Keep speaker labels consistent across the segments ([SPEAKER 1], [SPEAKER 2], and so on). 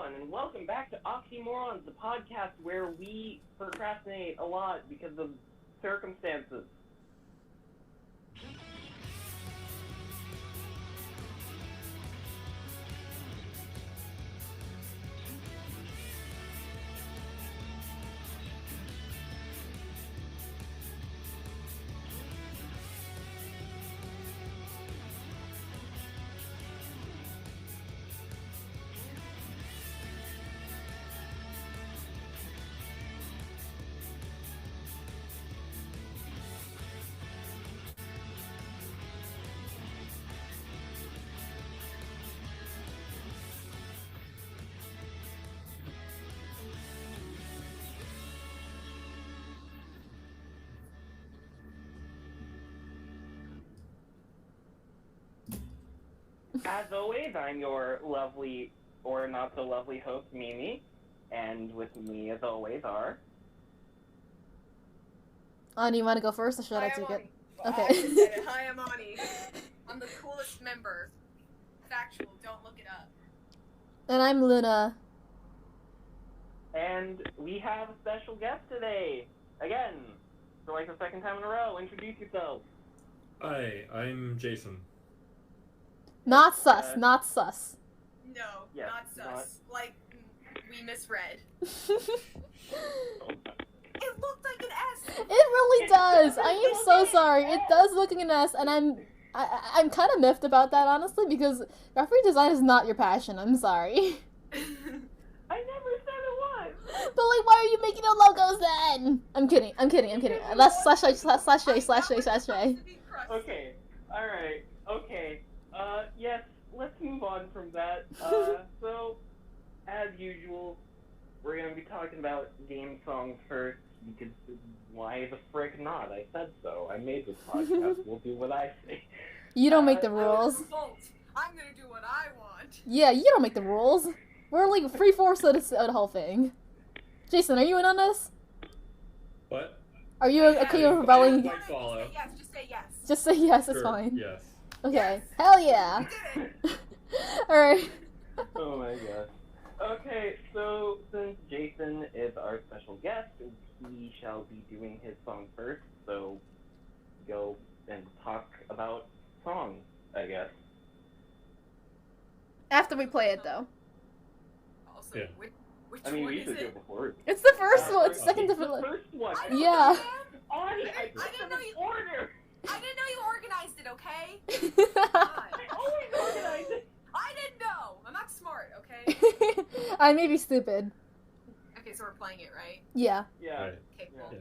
[SPEAKER 1] everyone, and welcome back to Auxy Morons, the podcast where we procrastinate a lot because of circumstances. As always, I'm your lovely, or not so lovely host, Mimi, and with me, as always, are...
[SPEAKER 2] Ani, you want to go first, or should I take it? Okay.
[SPEAKER 3] I just said it. Hi, I'm Ani. I'm the coolest member. Factual, don't look it up.
[SPEAKER 2] And I'm Luna.
[SPEAKER 1] And we have a special guest today, again, for like the second time in a row. Introduce yourself.
[SPEAKER 4] Hi, I'm Jason.
[SPEAKER 2] Not sus, not sus.
[SPEAKER 3] No,
[SPEAKER 1] Yes,
[SPEAKER 3] not sus. Like, we misread.
[SPEAKER 2] It
[SPEAKER 3] It looked like an S.
[SPEAKER 2] really does. I am so sorry. It does look like an S, and I'm kind of miffed about that, honestly, because graphic design is not your passion. I'm sorry.
[SPEAKER 1] I never said it was.
[SPEAKER 2] But like, why are you making no logos then? I'm kidding. Let's slash J.
[SPEAKER 1] Okay, alright, okay. Yes, let's move on from that. So, as usual, we're gonna be talking about game songs first, because why the frick not? I said so. I made this podcast. We'll do what I say.
[SPEAKER 2] You don't make the rules.
[SPEAKER 3] I'm gonna do what I want.
[SPEAKER 2] Yeah, you don't make the rules. We're like 3/4 of the whole thing. Jason, are you in on this?
[SPEAKER 4] What?
[SPEAKER 2] Are you okay with rebelling?
[SPEAKER 4] Quite follow.
[SPEAKER 3] Yes, just say yes.
[SPEAKER 2] Just say yes, it's
[SPEAKER 4] Sure,
[SPEAKER 2] fine.
[SPEAKER 4] Yes.
[SPEAKER 2] Okay.
[SPEAKER 3] Yes.
[SPEAKER 2] Hell yeah.
[SPEAKER 3] We did it.
[SPEAKER 2] Alright.
[SPEAKER 1] Oh my god. Okay, so since Jason is our special guest, he shall be doing his song first, so go and talk about songs, I guess.
[SPEAKER 2] After we play it, though.
[SPEAKER 3] Also,
[SPEAKER 4] Yeah.
[SPEAKER 3] which
[SPEAKER 1] I mean,
[SPEAKER 3] one
[SPEAKER 1] we
[SPEAKER 3] is
[SPEAKER 1] usually do
[SPEAKER 3] it?
[SPEAKER 1] it before.
[SPEAKER 2] It's the first one. It's
[SPEAKER 1] The
[SPEAKER 2] second different.
[SPEAKER 1] first one.
[SPEAKER 3] I don't
[SPEAKER 2] Yeah.
[SPEAKER 3] know, man.
[SPEAKER 1] Arnie, I
[SPEAKER 3] I
[SPEAKER 1] put
[SPEAKER 3] didn't
[SPEAKER 1] them
[SPEAKER 3] know
[SPEAKER 1] in
[SPEAKER 3] you-
[SPEAKER 1] order.
[SPEAKER 3] I didn't know you organized it, okay? God.
[SPEAKER 1] I always organize it.
[SPEAKER 3] I didn't know. I'm not smart, okay?
[SPEAKER 2] I may be stupid.
[SPEAKER 3] Okay, so we're playing it, right?
[SPEAKER 2] Yeah.
[SPEAKER 1] Yeah.
[SPEAKER 4] Right.
[SPEAKER 3] Okay, cool.
[SPEAKER 4] Yeah.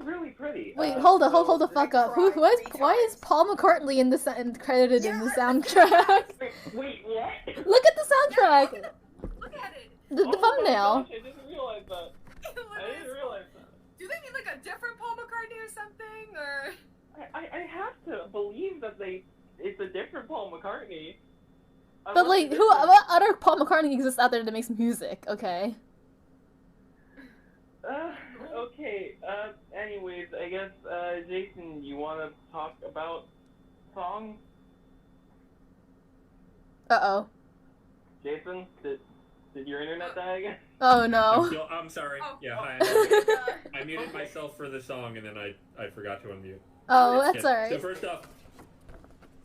[SPEAKER 1] really pretty.
[SPEAKER 2] Wait, hold the
[SPEAKER 1] so-
[SPEAKER 2] fuck
[SPEAKER 3] I
[SPEAKER 2] up. Why
[SPEAKER 3] cried
[SPEAKER 2] is
[SPEAKER 3] 3
[SPEAKER 2] why is
[SPEAKER 3] times.
[SPEAKER 2] Paul McCartney in credited in the
[SPEAKER 3] Yeah.
[SPEAKER 2] soundtrack?
[SPEAKER 1] Wait, what?
[SPEAKER 2] Look at the soundtrack.
[SPEAKER 3] Look at it.
[SPEAKER 2] The
[SPEAKER 1] Oh my
[SPEAKER 2] thumbnail.
[SPEAKER 1] gosh, I didn't realize that. I didn't realize that.
[SPEAKER 3] Do they mean like a different Paul McCartney or something, or?
[SPEAKER 1] I have to believe that it's a different Paul McCartney.
[SPEAKER 2] But
[SPEAKER 1] Unless
[SPEAKER 2] like,
[SPEAKER 1] it
[SPEAKER 2] who?
[SPEAKER 1] isn't.
[SPEAKER 2] What other Paul McCartney exists out there that makes music? Okay.
[SPEAKER 1] Okay, anyways, I guess, Jason, you wanna talk about songs?
[SPEAKER 2] Uh-oh.
[SPEAKER 1] Jason, did your internet die again?
[SPEAKER 2] Oh no.
[SPEAKER 4] I'm sorry.
[SPEAKER 3] Oh.
[SPEAKER 4] Yeah, hi. I muted myself for the song and then I forgot to unmute.
[SPEAKER 2] Oh, that's
[SPEAKER 4] Yeah, So
[SPEAKER 2] alright.
[SPEAKER 4] first off,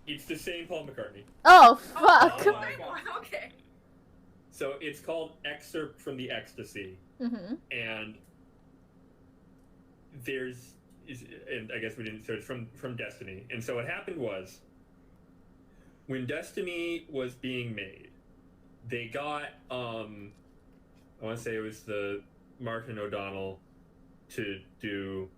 [SPEAKER 4] it's the same Paul McCartney.
[SPEAKER 2] Oh,
[SPEAKER 3] Oh,
[SPEAKER 2] fuck.
[SPEAKER 1] Oh my God.
[SPEAKER 3] okay.
[SPEAKER 4] So it's called Excerpt from the Ecstasy,
[SPEAKER 2] Mm-hmm.
[SPEAKER 4] and and I guess we didn't. So it's from Destiny, and so what happened was when Destiny was being made, they got I want to say it was the Martin O'Donnell to do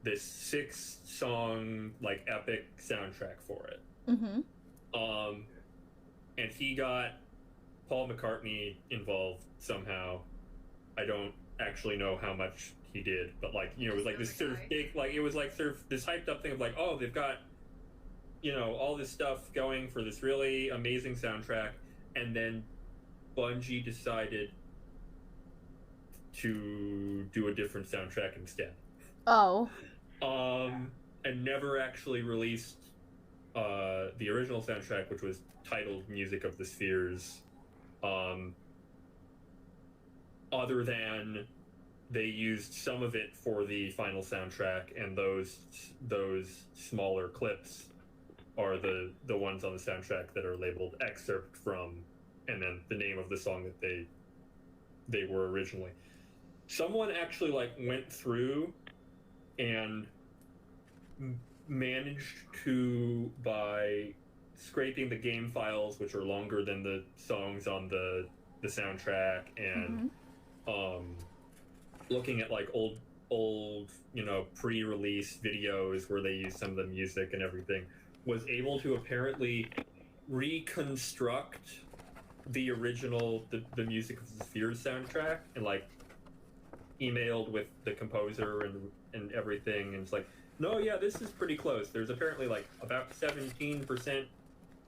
[SPEAKER 4] this 6-song like epic soundtrack for it.
[SPEAKER 2] Mm-hmm.
[SPEAKER 4] And he got Paul McCartney involved somehow. I don't actually know how much he did, but like, you know, it was like this sort of big, like, it was like sort of this hyped up thing of like, oh, they've got, you know, all this stuff going for this really amazing soundtrack, and then Bungie decided to do a different soundtrack instead.
[SPEAKER 2] Oh.
[SPEAKER 4] And never actually released the original soundtrack, which was titled Music of the Spheres, other than they used some of it for the final soundtrack, and those smaller clips are the ones on the soundtrack that are labeled excerpt from, and then the name of the song that they were originally. Someone actually like went through and managed to, by scraping the game files, which are longer than the songs on the soundtrack, and looking at like old you know, pre-release videos where they use some of the music and everything, was able to apparently reconstruct the original the Music of the Spheres soundtrack, and like emailed with the composer and everything, and it's like, no, yeah, this is pretty close. There's apparently like about 17%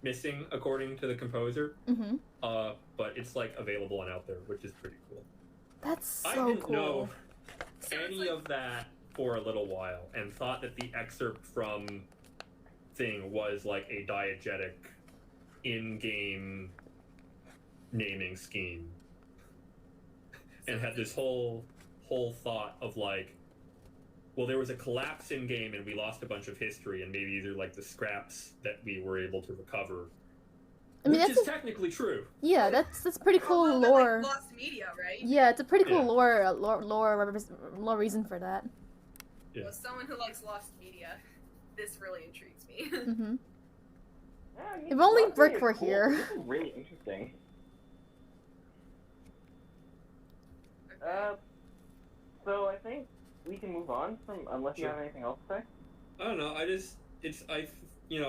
[SPEAKER 4] missing according to the composer.
[SPEAKER 2] Mm-hmm.
[SPEAKER 4] But it's like available and out there, which is pretty cool.
[SPEAKER 2] That's so
[SPEAKER 4] I didn't
[SPEAKER 2] cool.
[SPEAKER 4] know
[SPEAKER 3] So it's
[SPEAKER 4] any
[SPEAKER 3] like-
[SPEAKER 4] of that for a little while, and thought that the excerpt from thing was like a diegetic in-game naming scheme, and had this whole thought of like, well, there was a collapse in game and we lost a bunch of history, and maybe these are like the scraps that we were able to recover.
[SPEAKER 2] I mean,
[SPEAKER 4] Which
[SPEAKER 2] that's
[SPEAKER 4] is technically true.
[SPEAKER 2] yeah, that's pretty
[SPEAKER 3] A
[SPEAKER 2] cool
[SPEAKER 3] little bit
[SPEAKER 2] lore.
[SPEAKER 3] like lost media, right?
[SPEAKER 2] Yeah, it's a pretty cool
[SPEAKER 4] Yeah.
[SPEAKER 2] lore reason for that.
[SPEAKER 4] Yeah.
[SPEAKER 3] As someone who likes lost media, this really intrigues me.
[SPEAKER 2] Mm-hmm.
[SPEAKER 1] Yeah, I mean,
[SPEAKER 2] If only
[SPEAKER 1] Lost
[SPEAKER 2] Brick
[SPEAKER 1] Media is
[SPEAKER 2] were
[SPEAKER 1] cool.
[SPEAKER 2] here.
[SPEAKER 1] This is really interesting. So I think we can move on from, unless you
[SPEAKER 4] Sure.
[SPEAKER 1] have anything else to say.
[SPEAKER 4] I don't know. I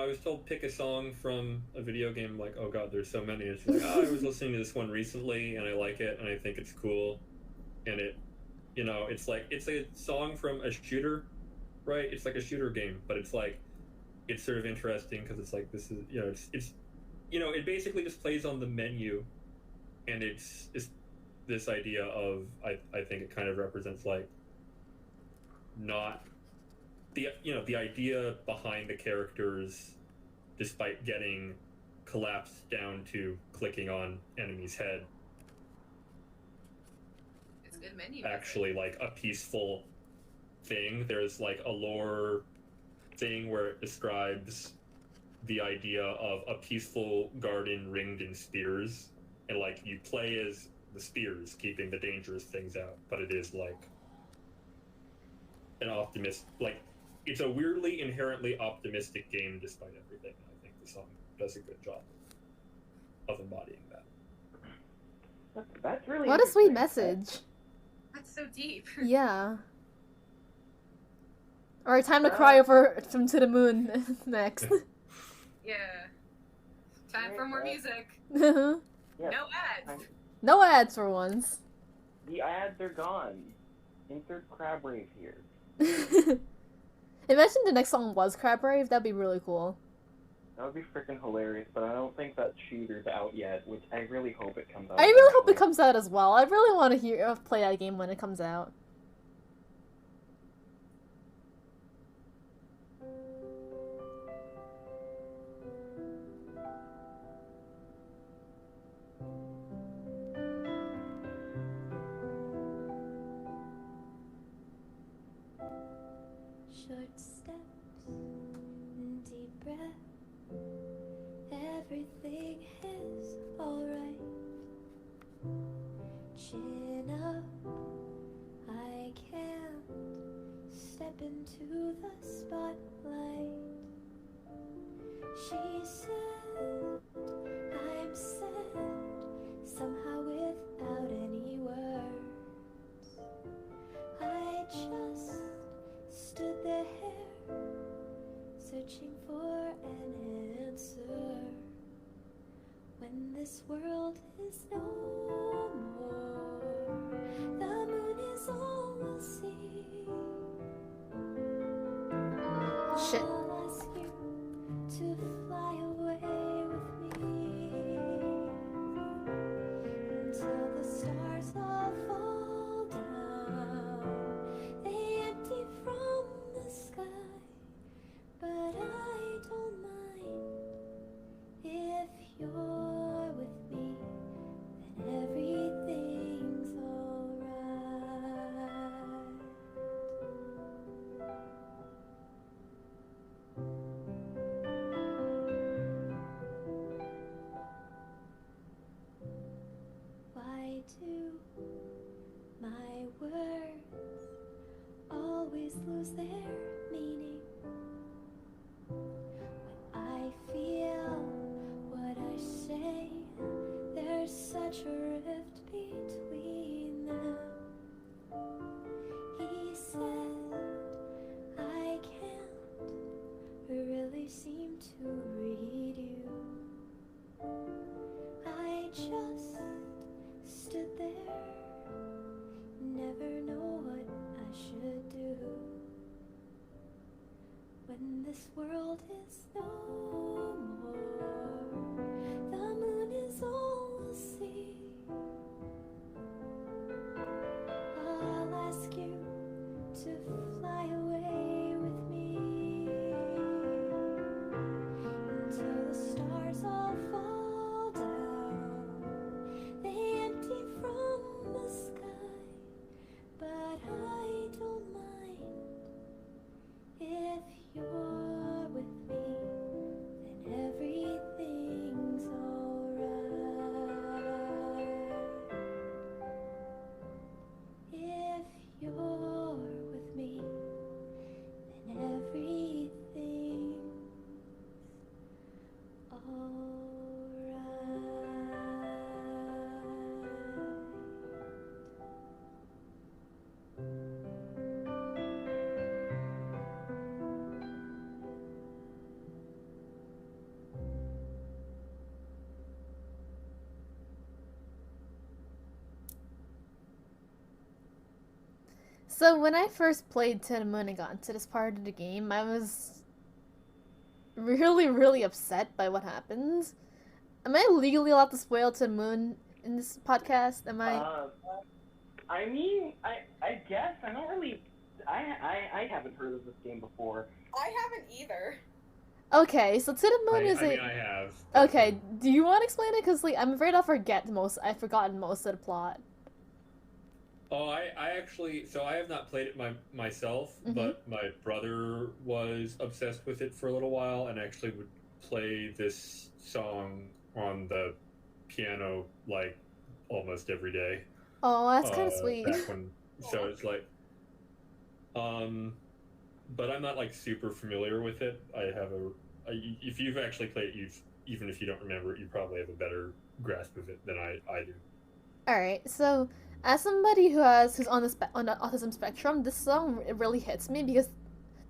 [SPEAKER 4] was told pick a song from a video game. Like, oh god, there's so many. It's like, oh, I was listening to this one recently, and I like it, and I think it's cool, and it, you know, it's like it's a song from a shooter, right? It's like a shooter game, but it's like, it's sort of interesting because it's like, this is, you know, it's you know, it basically just plays on the menu, and it's this idea of, I think it kind of represents like, not the, you know, the idea behind the characters, despite getting collapsed down to clicking on enemy's head,
[SPEAKER 3] It's good menu.
[SPEAKER 4] actually like a peaceful thing. There's like a lore thing where it describes the idea of a peaceful garden ringed in spears, and like you play as the spears, keeping the dangerous things out, but it is like an optimist, like, it's a weirdly inherently optimistic game despite everything. And I think the song does a good job of embodying that.
[SPEAKER 1] That's really
[SPEAKER 2] What a sweet
[SPEAKER 1] interesting.
[SPEAKER 2] message.
[SPEAKER 3] That's so deep.
[SPEAKER 2] Yeah. Alright, time to cry over from To the Moon next.
[SPEAKER 3] Yeah. Time for more music.
[SPEAKER 2] No
[SPEAKER 1] Yes.
[SPEAKER 3] No ads.
[SPEAKER 2] ads for once.
[SPEAKER 1] The ads are gone. Insert Crab Rave here.
[SPEAKER 2] Imagine the next song was Crab Rave, that'd be really cool.
[SPEAKER 1] That would be freaking hilarious, but I don't think that shooter's out yet, which I really hope it comes out.
[SPEAKER 2] I really hope it
[SPEAKER 1] eventually.
[SPEAKER 2] comes out as well. I really want to play that game when it comes out.
[SPEAKER 5] Short steps, deep breath. Everything is alright. Chin up, I can't step into the spotlight. She said, I'm sad, somehow without any words. I just stood there, searching for an answer. When this world is no more, the moon is all we'll see.
[SPEAKER 2] Shit.
[SPEAKER 5] I'll ask you to fly away with me until the stars all fall down. They empty from the sky, but I don't mind. If you're with me, then everything's alright. Why do my words always lose their meaning? When I feel what I say, there's such a rift between them. He said, I can't really seem to read you. I just stood there, never know what I should do. When this world is no more, the moon is all we'll see. I'll ask you to fly away with me until the stars all fall down. They empty from the sky, but I don't mind. If you're with me, then everything's alright. If you're with me, then everything's
[SPEAKER 2] So when I first played To the Moon and got into this part of the game, I was really, really upset by what happens. Am I legally allowed to spoil To the Moon in this podcast? Am I?
[SPEAKER 1] I mean, I guess I don't really. I haven't heard of this game before.
[SPEAKER 3] I haven't either.
[SPEAKER 2] Okay, so To the Moon is
[SPEAKER 4] I
[SPEAKER 2] a.
[SPEAKER 4] mean, I have.
[SPEAKER 2] Okay, do you want to explain it? Because like, I'm afraid I'll forget most. I've forgotten most of the plot.
[SPEAKER 4] Oh, I actually, so I have not played it myself,
[SPEAKER 2] Mhm.
[SPEAKER 4] but my brother was obsessed with it for a little while and actually would play this song on the piano like almost every day.
[SPEAKER 2] Oh, that's kind of sweet.
[SPEAKER 4] Back when, so it's like, but I'm not like super familiar with it. If you've actually played it, even if you don't remember it, you probably have a better grasp of it than I do.
[SPEAKER 2] All right, so as somebody who's on the autism spectrum, this song really hits me because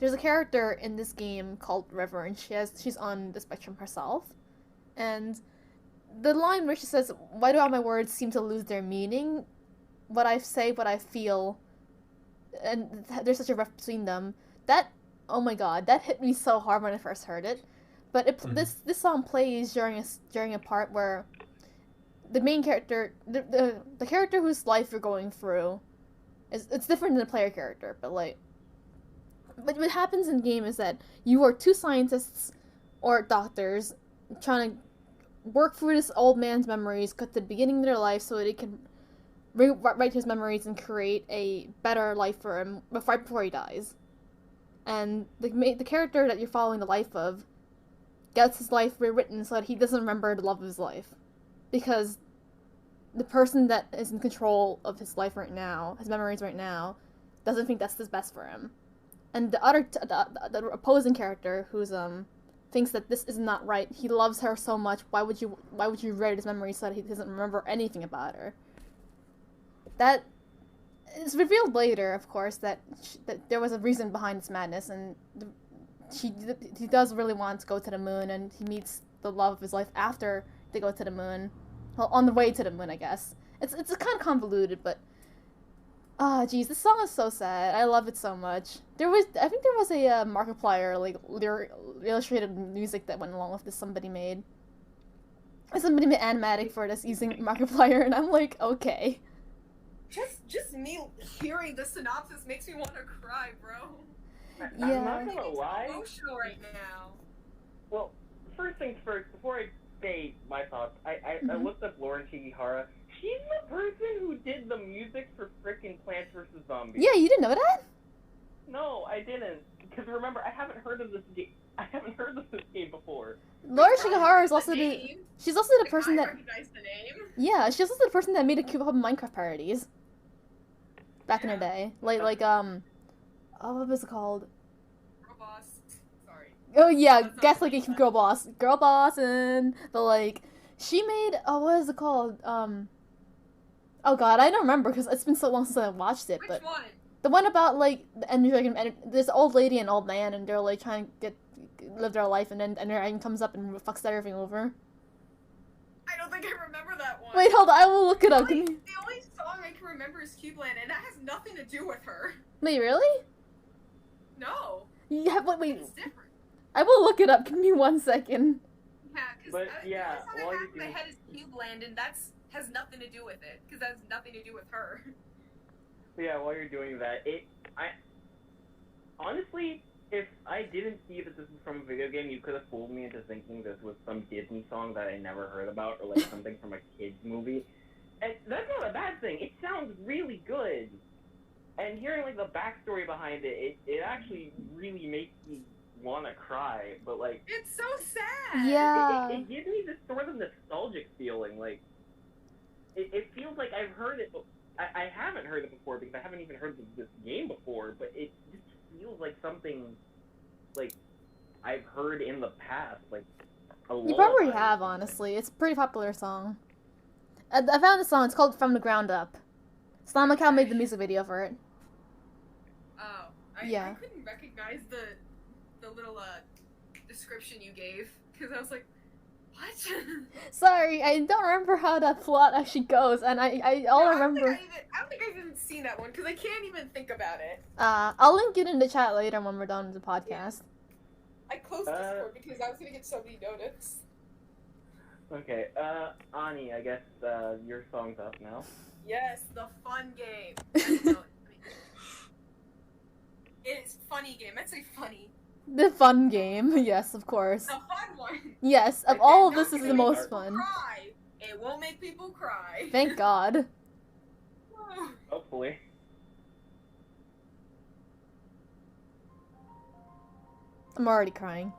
[SPEAKER 2] there's a character in this game called River, and she's on the spectrum herself, and the line where she says, "Why do all my words seem to lose their meaning? What I say, what I feel," and there's such a rift between them. That, oh my god, that hit me so hard when I first heard it. But this song plays during a part where the main character, the character whose life you're going through, it's different than the player character, but like, but what happens in game is that you are two scientists or doctors trying to work through this old man's memories, cut to the beginning of their life, so that they can rewrite his memories and create a better life for him right before he dies. And the character that you're following the life of gets his life rewritten so that he doesn't remember the love of his life. Because the person that is in control of his life right now, his memories right now, doesn't think that's the best for him. And the opposing character, who's thinks that this is not right, he loves her so much, why would you rewrite his memories so that he doesn't remember anything about her? That is revealed later, of course, that there was a reason behind this madness, and he does really want to go to the moon, and he meets the love of his life after they go to the moon. Well, on the way to the moon, I guess. It's kind of convoluted, but geez, this song is so sad. I love it so much. I think there was a Markiplier like illustrated music that went along with this. Somebody made animatic for this using Markiplier, and I'm like, okay.
[SPEAKER 3] Just me hearing the synopsis makes me want to cry, bro.
[SPEAKER 2] Yeah.
[SPEAKER 1] I'm not gonna lie.
[SPEAKER 3] I'm emotional right now.
[SPEAKER 1] Well, first things first, before I say my thoughts, I looked up Lauren Shigihara. She's the person who did the music for frickin' Plants vs. Zombies.
[SPEAKER 2] Yeah, you didn't know that?
[SPEAKER 1] No, I didn't. Because remember, I haven't heard of this game before.
[SPEAKER 2] Laura Shigihara is also she's also the
[SPEAKER 3] Like,
[SPEAKER 2] person
[SPEAKER 3] I
[SPEAKER 2] that
[SPEAKER 3] recognize the name.
[SPEAKER 2] yeah, she's also the person that made a Cube Minecraft parodies back in the day. Like oh, what was it called?
[SPEAKER 3] Girl Boss. Sorry.
[SPEAKER 2] Oh yeah,
[SPEAKER 3] That's not
[SPEAKER 2] Gaslight
[SPEAKER 3] really
[SPEAKER 2] Game Girl Boss, and but like she made what is it called? Oh god, I don't remember because it's been so long since I watched it.
[SPEAKER 3] Which
[SPEAKER 2] But
[SPEAKER 3] one?
[SPEAKER 2] the one about like the Ender Dragon, and this old lady and old man, and they're like trying to live their life, and then Ender Dragon comes up and fucks everything over.
[SPEAKER 3] I don't think I remember that one.
[SPEAKER 2] Wait, hold on, I will look it up.
[SPEAKER 3] The only song I can remember is Cubeland, and that has nothing to do with her.
[SPEAKER 2] Wait, really?
[SPEAKER 3] No.
[SPEAKER 2] Yeah, wait.
[SPEAKER 3] It's different.
[SPEAKER 2] I will look it up. Give me 1 second.
[SPEAKER 3] Yeah, because
[SPEAKER 1] But, yeah,
[SPEAKER 3] the
[SPEAKER 1] while
[SPEAKER 3] only
[SPEAKER 1] you
[SPEAKER 3] song I have in my head is Cubeland, and has nothing to do with it, because that has nothing to do with her.
[SPEAKER 1] Yeah, while you're doing that, honestly, if I didn't see that this was from a video game, you could have fooled me into thinking this was some Disney song that I never heard about, or like something from a kid's movie. And that's not a bad thing. It sounds really good. And hearing like the backstory behind it, it actually really makes me want to cry. But like,
[SPEAKER 3] It's so sad.
[SPEAKER 2] Yeah.
[SPEAKER 1] it gives me this sort of nostalgic feeling. Like, it feels like I've heard it. I haven't heard it before because I haven't even heard this game before. But it just feels like something like I've heard in the past. Like a
[SPEAKER 2] You probably
[SPEAKER 1] lullaby.
[SPEAKER 2] have, honestly. It's a pretty popular song. I found the song. It's called From the Ground Up. Slamacow made the music video for it.
[SPEAKER 3] Oh,
[SPEAKER 2] Yeah.
[SPEAKER 3] I couldn't recognize the little description you gave, because I was like, what?
[SPEAKER 2] Sorry, I don't remember how that plot actually goes, and I all I remember.
[SPEAKER 3] I don't think I've even seen that one, because I can't even think about it.
[SPEAKER 2] I'll link it in the chat later when we're done with the podcast.
[SPEAKER 3] I closed Discord because I was gonna get so many notices.
[SPEAKER 1] Okay, Ani, I guess your song's up now.
[SPEAKER 3] Yes, the fun game. No, it's funny game. I'd say funny.
[SPEAKER 2] The fun game, yes, of course.
[SPEAKER 3] The fun one.
[SPEAKER 2] Yes, of
[SPEAKER 1] It's
[SPEAKER 2] all of
[SPEAKER 3] Not
[SPEAKER 2] this is
[SPEAKER 3] gonna
[SPEAKER 2] the
[SPEAKER 3] make
[SPEAKER 2] most
[SPEAKER 3] people
[SPEAKER 2] fun.
[SPEAKER 3] Cry. It won't make people cry.
[SPEAKER 2] Thank God.
[SPEAKER 1] Hopefully.
[SPEAKER 2] I'm already crying.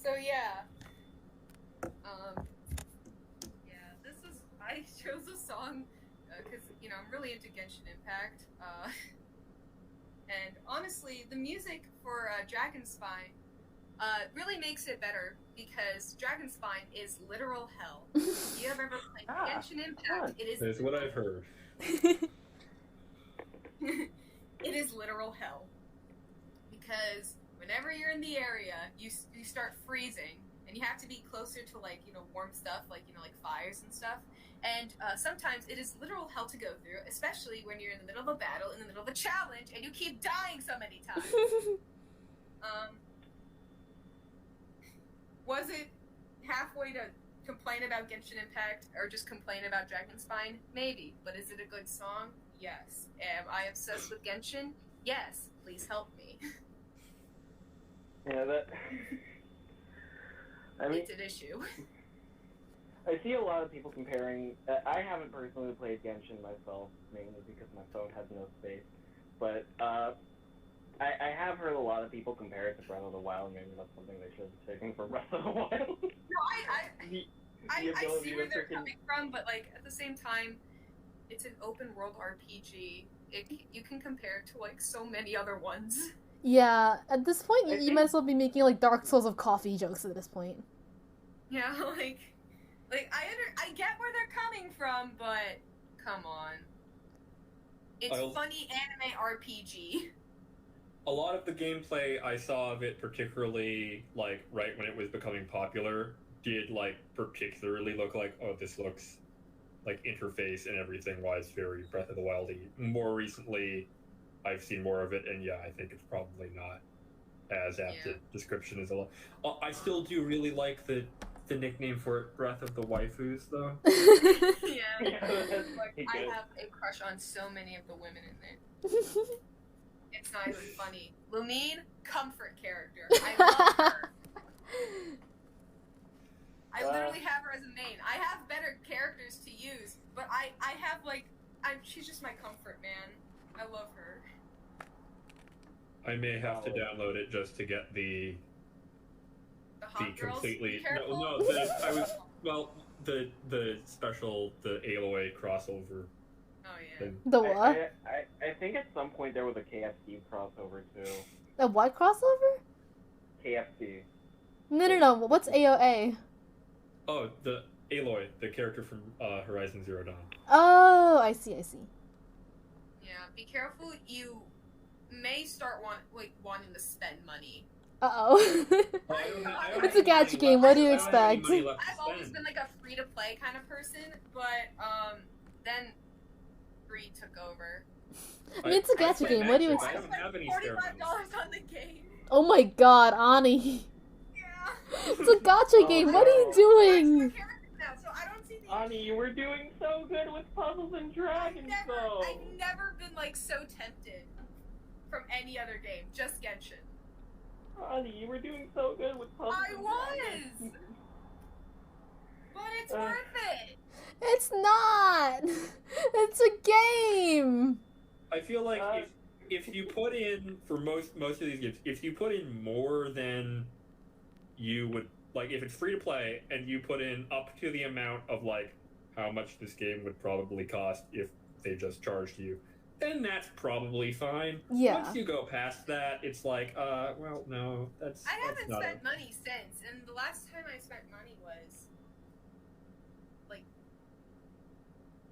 [SPEAKER 3] So yeah. Yeah, I chose a song because I'm really into Genshin Impact. And honestly, the music for Dragonspine really makes it better because Dragonspine is literal hell. If you have ever played Genshin Impact, it is.
[SPEAKER 4] That's what I've heard.
[SPEAKER 3] It is literal hell because whenever you're in the area, you start freezing, and you have to be closer to warm stuff like fires and stuff. And sometimes it is literal hell to go through, especially when you're in the middle of a battle, in the middle of a challenge, and you keep dying so many times. Was it halfway to complain about Genshin Impact or just complain about Dragonspine? Maybe. But is it a good song? Yes. Am I obsessed with Genshin? Yes. Please help me.
[SPEAKER 1] Yeah, that. I mean,
[SPEAKER 3] It's an issue.
[SPEAKER 1] I see a lot of people comparing. I haven't personally played Genshin myself, mainly because my phone has no space. But I have heard a lot of people compare it to Breath of the Wild. Maybe that's something they should have taken for Breath of the Wild.
[SPEAKER 3] No, I see where they're coming from, but at the same time, it's an open world RPG. You can compare it to so many other ones.
[SPEAKER 2] Yeah, at this point, you might as well be making Dark Souls of coffee jokes at this point.
[SPEAKER 3] Yeah, I get where they're coming from, but come on. It's funny anime RPG.
[SPEAKER 4] A lot of the gameplay I saw of it, particularly right when it was becoming popular, did particularly look this looks interface and everything wise very Breath of the Wild-y. More recently, I've seen more of it, and yeah, I think it's probably not as apt a description as a lot. I still do really like the nickname for it, Breath of the Waifus, though.
[SPEAKER 3] Yeah. I have a crush on so many of the women in it. It's not even funny. Lumine, comfort character. I love her. I literally have her as a main. I have better characters to use, but I have she's just my comfort, man. I love her.
[SPEAKER 4] I may have to download it just to get the completely the special Aloy crossover.
[SPEAKER 3] Oh yeah.
[SPEAKER 2] The what?
[SPEAKER 1] I think at some point there was a KFC crossover too.
[SPEAKER 2] A what crossover?
[SPEAKER 1] KFC.
[SPEAKER 2] No. What's AOA?
[SPEAKER 4] Oh, the Aloy, the character from Horizon Zero Dawn.
[SPEAKER 2] Oh, I see.
[SPEAKER 3] Yeah, be careful. You may start wanting to spend money.
[SPEAKER 2] Uh-oh. It's a gacha game. What do you expect?
[SPEAKER 3] I've always been a free-to-play kind of person, but then free took over.
[SPEAKER 2] I mean, it's a gacha game. What do you expect?
[SPEAKER 4] I don't have any
[SPEAKER 3] $45 on the game.
[SPEAKER 2] Oh my god, Ani.
[SPEAKER 3] Yeah.
[SPEAKER 2] It's a gacha game. What are you doing?
[SPEAKER 3] So I don't see the
[SPEAKER 1] Ani, you were doing so good with Puzzles and Dragons, though.
[SPEAKER 3] I've never been so tempted from any other game, just Genshin.
[SPEAKER 1] Ani, you were doing so good with Puzzles and Dragons.
[SPEAKER 3] But it's worth it.
[SPEAKER 2] It's not. It's a game.
[SPEAKER 4] I feel like if you put in for most of these games, if you put in more than you would if it's free to play and you put in up to the amount of how much this game would probably cost if they just charged you, then that's probably fine.
[SPEAKER 2] Yeah.
[SPEAKER 4] Once you go past that, it's well, no, that's.
[SPEAKER 3] I haven't
[SPEAKER 4] not
[SPEAKER 3] spent money since, and the last time I spent money was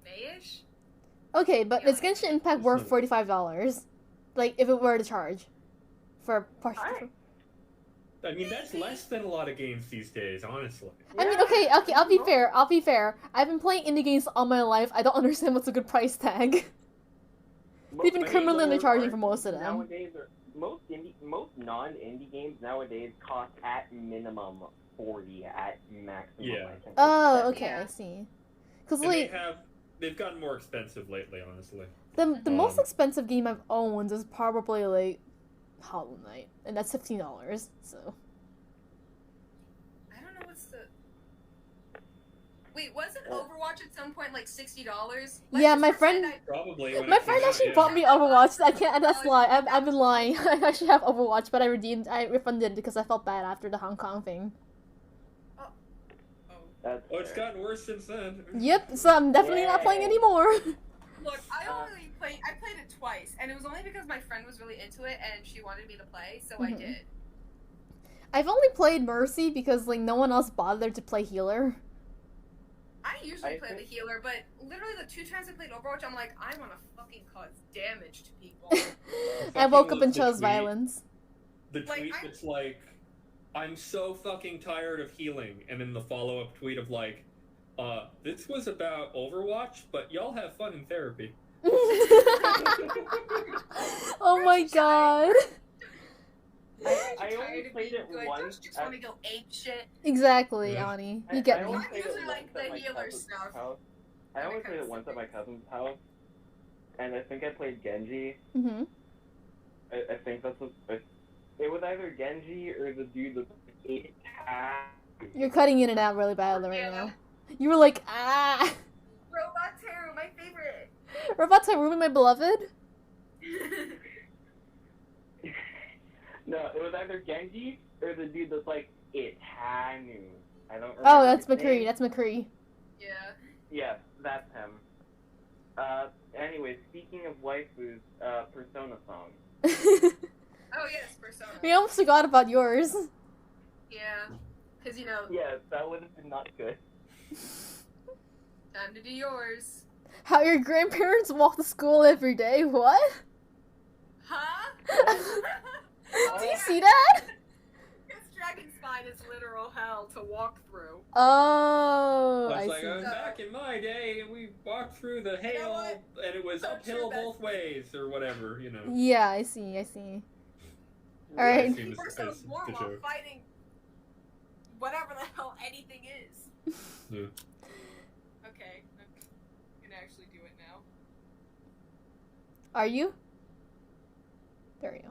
[SPEAKER 3] May-ish.
[SPEAKER 2] Okay, but is Genshin Impact worth $45? If it were to charge for partial.
[SPEAKER 4] I mean, that's less than a lot of games these days, honestly.
[SPEAKER 2] I mean, okay, I'll be fair. I've been playing indie games all my life. I don't understand what's a good price tag. They've been criminally undercharging for most of them.
[SPEAKER 1] Nowadays, most non-indie games nowadays cost at minimum $40, at maximum.
[SPEAKER 4] Yeah.
[SPEAKER 1] I think,
[SPEAKER 2] Oh,
[SPEAKER 1] $70.
[SPEAKER 2] okay, I see. Because
[SPEAKER 4] they've gotten more expensive lately, honestly.
[SPEAKER 2] the most expensive game I've owned is probably Hollow Knight, and that's $15. So.
[SPEAKER 3] I don't know what's the. Wait, wasn't Overwatch at some point $60?
[SPEAKER 2] Yeah, my friend.
[SPEAKER 4] Probably.
[SPEAKER 2] My friend actually bought me Overwatch. I can't. That's a lie. I've been lying. I actually have Overwatch, but I refunded it because I felt bad after the Hong Kong thing.
[SPEAKER 1] That's
[SPEAKER 4] Oh, it's
[SPEAKER 1] fair.
[SPEAKER 4] gotten worse since then.
[SPEAKER 2] Yep, so I'm definitely not playing
[SPEAKER 1] Yay.
[SPEAKER 2] anymore.
[SPEAKER 3] Look, I played it twice, and it was only because my friend was really into it and she wanted me to play, so I
[SPEAKER 2] Mhm.
[SPEAKER 3] did.
[SPEAKER 2] I've only played Mercy because like no one else bothered to play healer.
[SPEAKER 3] I usually
[SPEAKER 1] I
[SPEAKER 3] play the
[SPEAKER 1] think-
[SPEAKER 3] healer, but literally the 2 times I played Overwatch, I'm like, I want to fucking cause damage to people.
[SPEAKER 2] I woke up
[SPEAKER 4] the
[SPEAKER 2] and chose
[SPEAKER 4] tweet-
[SPEAKER 2] violence.
[SPEAKER 4] The
[SPEAKER 3] Like,
[SPEAKER 4] tweet that's like, I'm so fucking tired of healing, and then the follow-up tweet of like, this was about Overwatch, but y'all have fun in therapy.
[SPEAKER 2] Oh my god.
[SPEAKER 1] I
[SPEAKER 3] Tired
[SPEAKER 1] only
[SPEAKER 3] of
[SPEAKER 1] played
[SPEAKER 3] being
[SPEAKER 1] it
[SPEAKER 3] good,
[SPEAKER 1] once.
[SPEAKER 3] don't you just want to go ape shit?
[SPEAKER 2] Exactly,
[SPEAKER 4] Yeah.
[SPEAKER 2] Ani.
[SPEAKER 1] I
[SPEAKER 2] You get
[SPEAKER 1] only
[SPEAKER 2] me.
[SPEAKER 1] played it
[SPEAKER 3] Usually
[SPEAKER 1] once
[SPEAKER 3] like the
[SPEAKER 1] at my
[SPEAKER 3] healer
[SPEAKER 1] cousin's
[SPEAKER 3] stuff.
[SPEAKER 1] house. I
[SPEAKER 3] That
[SPEAKER 1] only
[SPEAKER 3] kinda
[SPEAKER 1] played it once at my
[SPEAKER 3] stupid.
[SPEAKER 1] cousin's house, and I think I played Genji.
[SPEAKER 2] Hmm.
[SPEAKER 1] I think that's what it was either Genji or the dude that ate half.
[SPEAKER 2] You're cutting in and out really badly right
[SPEAKER 3] Yeah.
[SPEAKER 2] now. You were like, ah.
[SPEAKER 3] Robot Teru, my favorite.
[SPEAKER 2] Robot Tyrumi, my beloved?
[SPEAKER 1] No, it was either Genji or the dude that's like Itanu. I don't remember.
[SPEAKER 2] Oh, that's
[SPEAKER 1] his
[SPEAKER 2] McCree.
[SPEAKER 1] name.
[SPEAKER 2] That's McCree.
[SPEAKER 3] Yeah.
[SPEAKER 1] Yes, that's him. Anyway, speaking of waifus, Persona song.
[SPEAKER 3] Oh yes, Persona.
[SPEAKER 2] We almost forgot about yours.
[SPEAKER 3] Yeah. Because, you know,
[SPEAKER 1] Yes, that would have been not good.
[SPEAKER 3] time to do yours.
[SPEAKER 2] How your grandparents walk to school every day? What?
[SPEAKER 3] Huh?
[SPEAKER 2] Do you see that?
[SPEAKER 3] Because Dragon Spine is literal hell to walk through.
[SPEAKER 2] Oh,
[SPEAKER 4] I
[SPEAKER 2] I
[SPEAKER 4] was like,
[SPEAKER 2] see.
[SPEAKER 4] back in my day, we walked through the
[SPEAKER 3] know
[SPEAKER 4] hail,
[SPEAKER 3] what?
[SPEAKER 4] and it was
[SPEAKER 3] So
[SPEAKER 4] uphill
[SPEAKER 3] true,
[SPEAKER 4] both ways, or whatever, you know.
[SPEAKER 2] Yeah, I see. All
[SPEAKER 4] I
[SPEAKER 2] right.
[SPEAKER 4] assume
[SPEAKER 3] We're
[SPEAKER 4] it's
[SPEAKER 3] so
[SPEAKER 4] the
[SPEAKER 3] warm while
[SPEAKER 4] joke.
[SPEAKER 3] fighting whatever the hell anything is.
[SPEAKER 4] Yeah.
[SPEAKER 3] Okay, I'm gonna actually do it now.
[SPEAKER 2] Are you? There you go.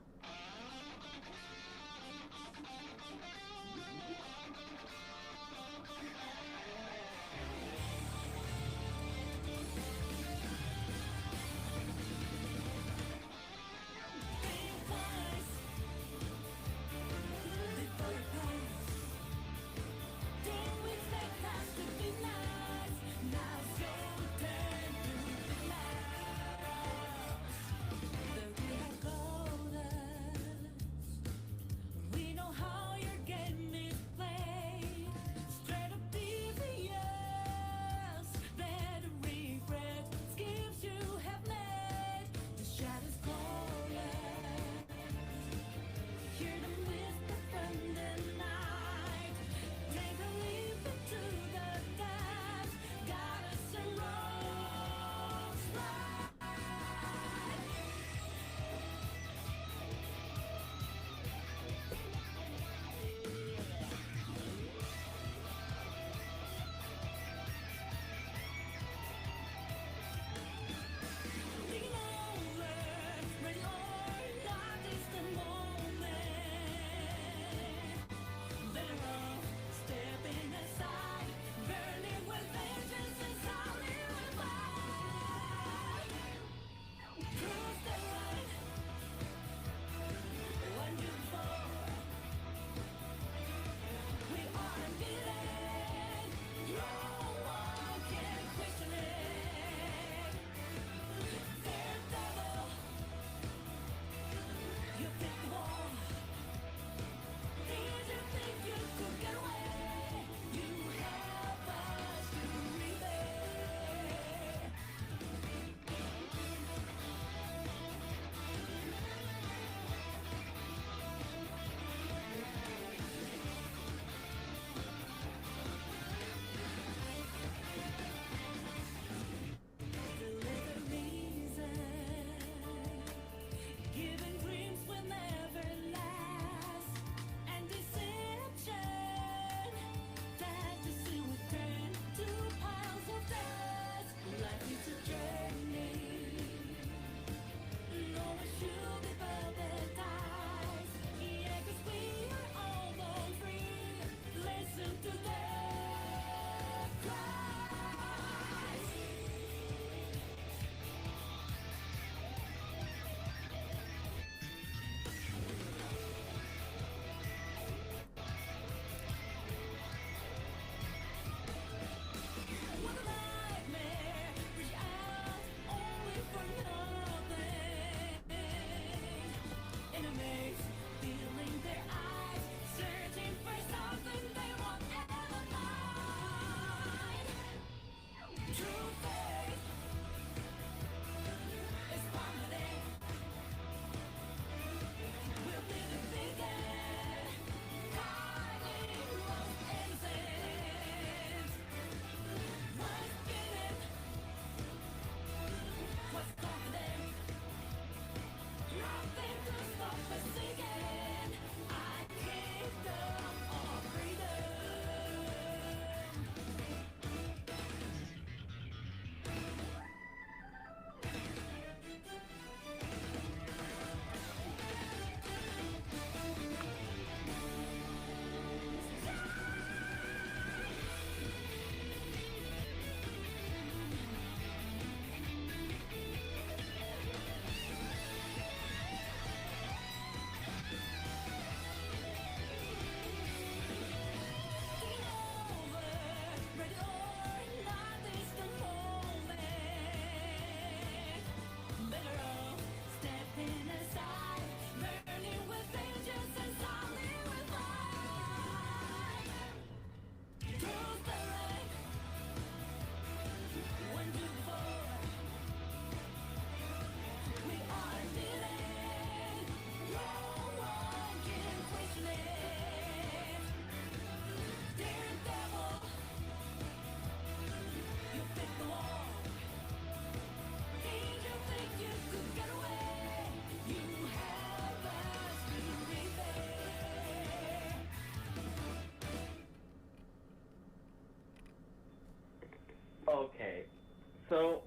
[SPEAKER 1] So,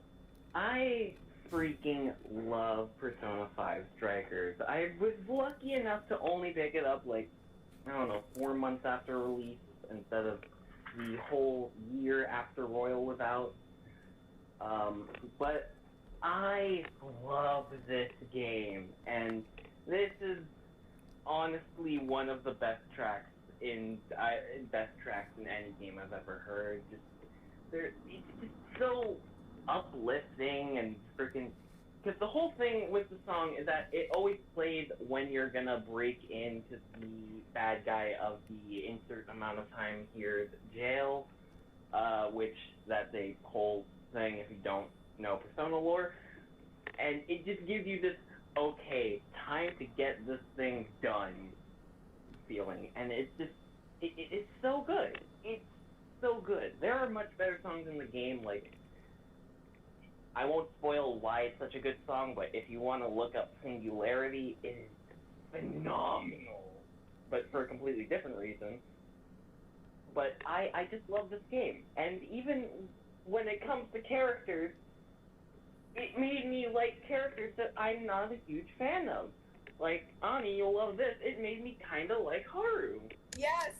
[SPEAKER 1] I freaking love Persona 5 Strikers. I was lucky enough to only pick it up, like, I don't know, 4 months after release instead of the whole year after Royal was out. But I love this game, and this is honestly one of the best tracks in any game I've ever heard. It's just so uplifting and freaking. Because the whole thing with the song is that it always plays when you're gonna break into the bad guy of the insert amount of time here's jail, which that's a whole thing if you don't know Persona lore, and it just gives you this okay time to get this thing done feeling, and it's just it's so good. It's so good. There are much better songs in the game, like. I won't spoil why it's such a good song, but if you want to look up Singularity, it is phenomenal. But for a completely different reason. But I just love this game. And even when it comes to characters, it made me like characters that I'm not a huge fan of. Like, Ani, you'll love this. It made me kind of like Haru.
[SPEAKER 3] Yes!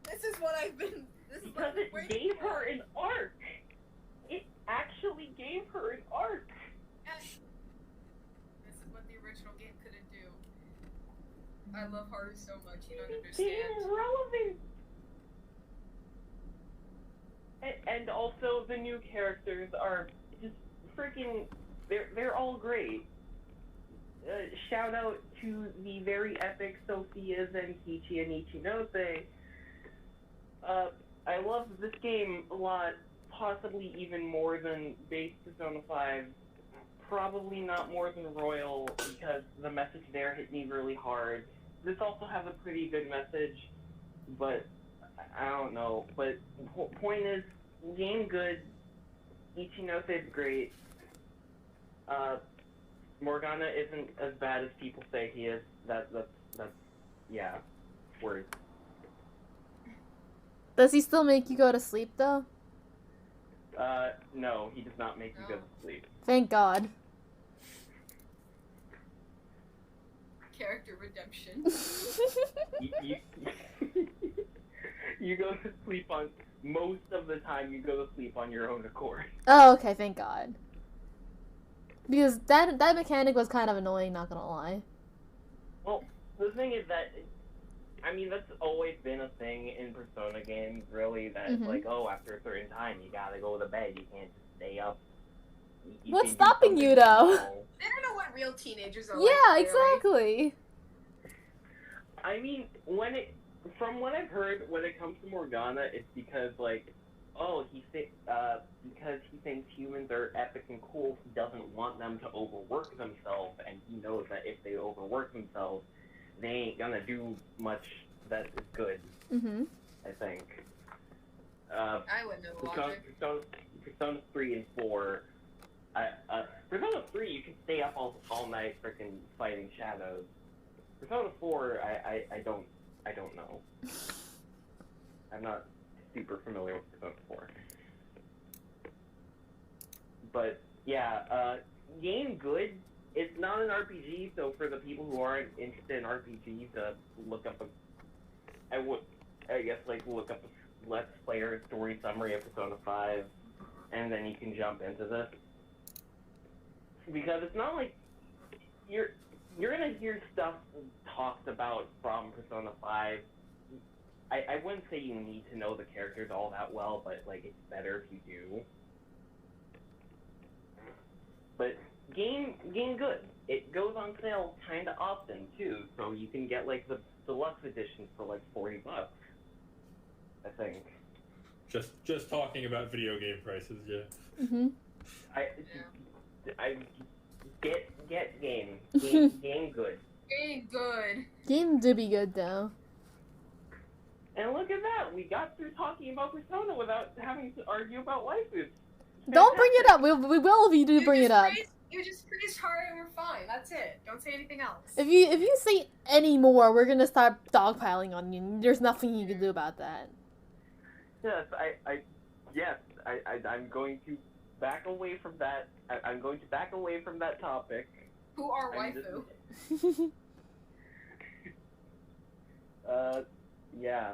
[SPEAKER 3] This is what I've been...
[SPEAKER 1] Because it gave her an arc. It actually gave her an arc.
[SPEAKER 3] Yes. This is what the original game couldn't do. I love Haru so much, you don't understand.
[SPEAKER 1] It's irrelevant. And also the new characters are just freaking. They're all great. Shout out to the very epic Sophia Zenkichi and Ichinose. I love this game a lot. Possibly even more than base Persona 5. Probably not more than Royal, because the message there hit me really hard. This also has a pretty good message, but I don't know. But point is, game good. Ichinose is great. Morgana isn't as bad as people say he is. That's yeah, words.
[SPEAKER 2] Does he still make you go to sleep, though?
[SPEAKER 1] No, he does not make you go to sleep.
[SPEAKER 2] Thank God.
[SPEAKER 3] Character redemption.
[SPEAKER 1] You go to sleep on, most of the time you go to sleep on your own accord.
[SPEAKER 2] Oh, okay, thank God. Because that mechanic was kind of annoying, not gonna lie.
[SPEAKER 1] Well, the thing is that, I mean, that's always been a thing in Persona games, really, that, like, oh, after a certain time, you gotta go to bed, you can't just stay up. You
[SPEAKER 2] What's
[SPEAKER 1] can do
[SPEAKER 2] stopping you,
[SPEAKER 1] something
[SPEAKER 2] though?
[SPEAKER 1] small.
[SPEAKER 3] They don't know what real teenagers are
[SPEAKER 2] Yeah,
[SPEAKER 3] like.
[SPEAKER 2] exactly.
[SPEAKER 1] I mean, from what I've heard, when it comes to Morgana, it's because, like, oh, because he thinks humans are epic and cool, he doesn't want them to overwork themselves, and he knows that if they overwork themselves, they ain't gonna do much that is good.
[SPEAKER 2] Mm-hmm.
[SPEAKER 1] I think.
[SPEAKER 3] I wouldn't know the logic.
[SPEAKER 1] Persona 3 and 4. Persona 3, you can stay up all night freaking fighting shadows. Persona 4, I don't know. I'm not super familiar with Persona 4. But yeah, game good. It's not an RPG, so for the people who aren't interested in RPGs, look up look up a Let's Player story summary of Persona 5, and then you can jump into this. Because it's not like you're gonna hear stuff talked about from Persona 5. I wouldn't say you need to know the characters all that well, but like it's better if you do. But game good. It goes on sale kind of often too, so you can get like the deluxe edition for like $40, I think.
[SPEAKER 4] Just talking about video game prices, yeah.
[SPEAKER 2] Mm-hmm.
[SPEAKER 1] I get game good.
[SPEAKER 3] Game good.
[SPEAKER 2] Game do be good, though.
[SPEAKER 1] And look at that, we got through talking about Persona without having to argue about waifus.
[SPEAKER 2] Don't bring it up. We will if you do bring it up.
[SPEAKER 3] You just praised Haru and we're fine. That's it. Don't say anything else.
[SPEAKER 2] If you say any more, we're gonna start dogpiling on you. There's nothing you can do about that.
[SPEAKER 1] Yes, I'm going to back away from that. I'm going to back away from that topic.
[SPEAKER 3] Who are
[SPEAKER 1] I'm
[SPEAKER 3] waifu?
[SPEAKER 1] Yeah.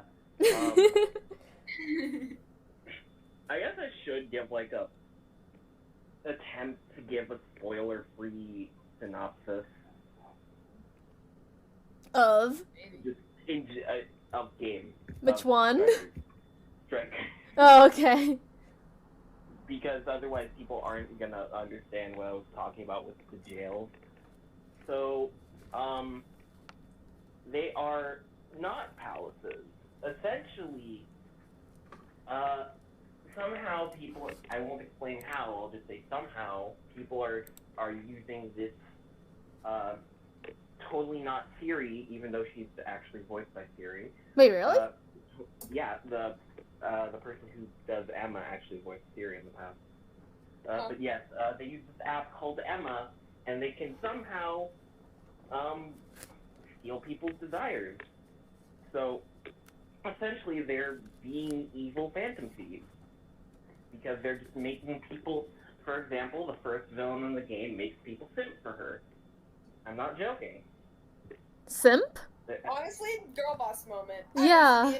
[SPEAKER 1] I guess I should give like a attempt to give a spoiler-free synopsis
[SPEAKER 2] Of
[SPEAKER 3] Maybe.
[SPEAKER 1] of game.
[SPEAKER 2] which
[SPEAKER 1] of
[SPEAKER 2] one?
[SPEAKER 1] Strike.
[SPEAKER 2] Oh, okay.
[SPEAKER 1] Because otherwise people aren't gonna understand what I was talking about with the jails. So, they are not palaces. Essentially, somehow people, I won't explain how, I'll just say somehow people are using this, totally not Siri, even though she's actually voiced by Siri.
[SPEAKER 2] Wait, really?
[SPEAKER 1] Yeah, the person who does Emma actually voiced Siri in the past. But yes, they use this app called Emma, and they can somehow, steal people's desires. So, essentially, they're being evil phantom thieves. Because they're just making people, for example, the first villain in the game makes people simp for her. I'm not joking.
[SPEAKER 2] Simp?
[SPEAKER 3] Honestly, girl boss moment.
[SPEAKER 2] Yeah.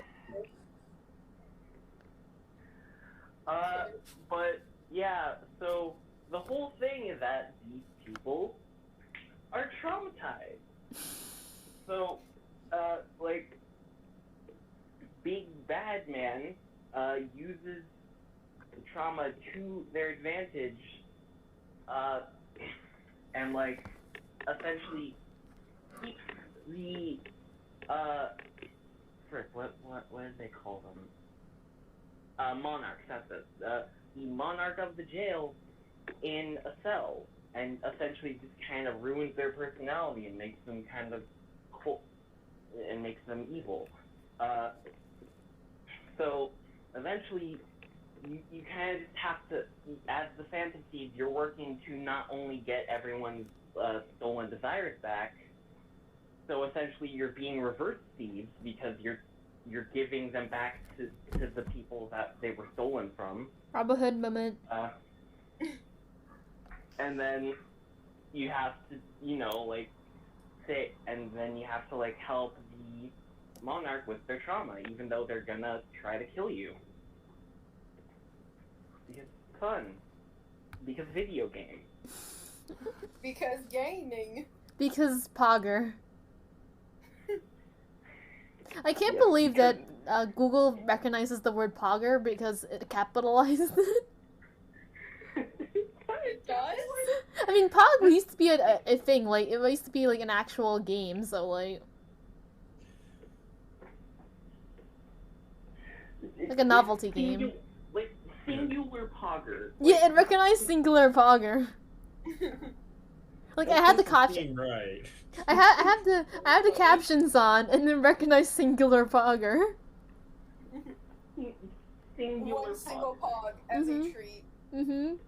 [SPEAKER 1] But, yeah, so the whole thing is that these people are traumatized. So, like, Big Bad Man uses trauma to their advantage, and, like, essentially keeps the, what did they call them? Monarchs, that's it. The monarch of the jail in a cell, and essentially just kind of ruins their personality and makes them kind of cool, and makes them evil. So, eventually, you kind of just have to, as the Phantom Thieves, you're working to not only get everyone's stolen desires back, so essentially you're being reverse thieves because you're giving them back to the people that they were stolen from.
[SPEAKER 2] Robin Hood moment.
[SPEAKER 1] And then you have to, like, say, and then you have to, like, help the monarch with their trauma, even though they're gonna try to kill you. Because it's fun. Because video game.
[SPEAKER 3] Because gaming.
[SPEAKER 2] Because Pogger. I can't
[SPEAKER 1] Yeah,
[SPEAKER 2] believe
[SPEAKER 1] because-
[SPEAKER 2] that Google recognizes the word Pogger because it capitalized it.
[SPEAKER 3] It does?
[SPEAKER 2] I mean, Pog used to be a thing, like, it used to be, like, an actual game, so, like a novelty game.
[SPEAKER 1] Like, singular Pogger.
[SPEAKER 2] Yeah, it recognized singular Pogger. Like, I had the caption.
[SPEAKER 4] Right.
[SPEAKER 2] I have the captions on, and then recognize singular Pogger.
[SPEAKER 1] Singular
[SPEAKER 3] One single
[SPEAKER 1] Pogger.
[SPEAKER 3] pog as a
[SPEAKER 2] Mhm.
[SPEAKER 3] treat.
[SPEAKER 2] Mhm.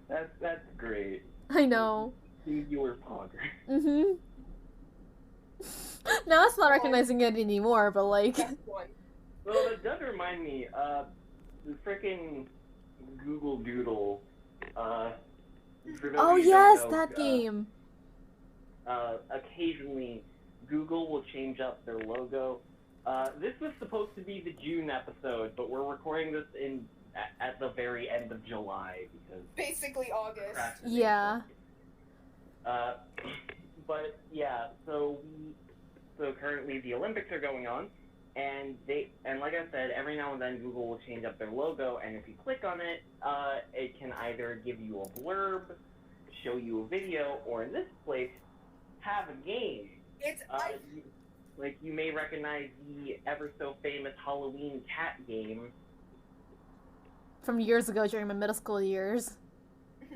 [SPEAKER 1] That's great.
[SPEAKER 2] I know.
[SPEAKER 1] Singular Pogger.
[SPEAKER 2] Mhm. Now it's not recognizing it anymore, but like.
[SPEAKER 3] That's one.
[SPEAKER 1] Well, that does remind me, the frickin' Google Doodle, for those
[SPEAKER 2] Oh
[SPEAKER 1] of you who
[SPEAKER 2] yes,
[SPEAKER 1] don't know,
[SPEAKER 2] that game.
[SPEAKER 1] Occasionally, Google will change up their logo. This was supposed to be the June episode, but we're recording this at the very end of July because
[SPEAKER 3] Basically August.
[SPEAKER 1] procrastination.
[SPEAKER 2] Yeah.
[SPEAKER 1] But yeah, so currently the Olympics are going on, and like I said, every now and then Google will change up their logo, and if you click on it, it can either give you a blurb, show you a video, or in this place, have a game.
[SPEAKER 3] It's
[SPEAKER 1] Like you may recognize the ever so famous Halloween cat game.
[SPEAKER 2] From years ago during my middle school years.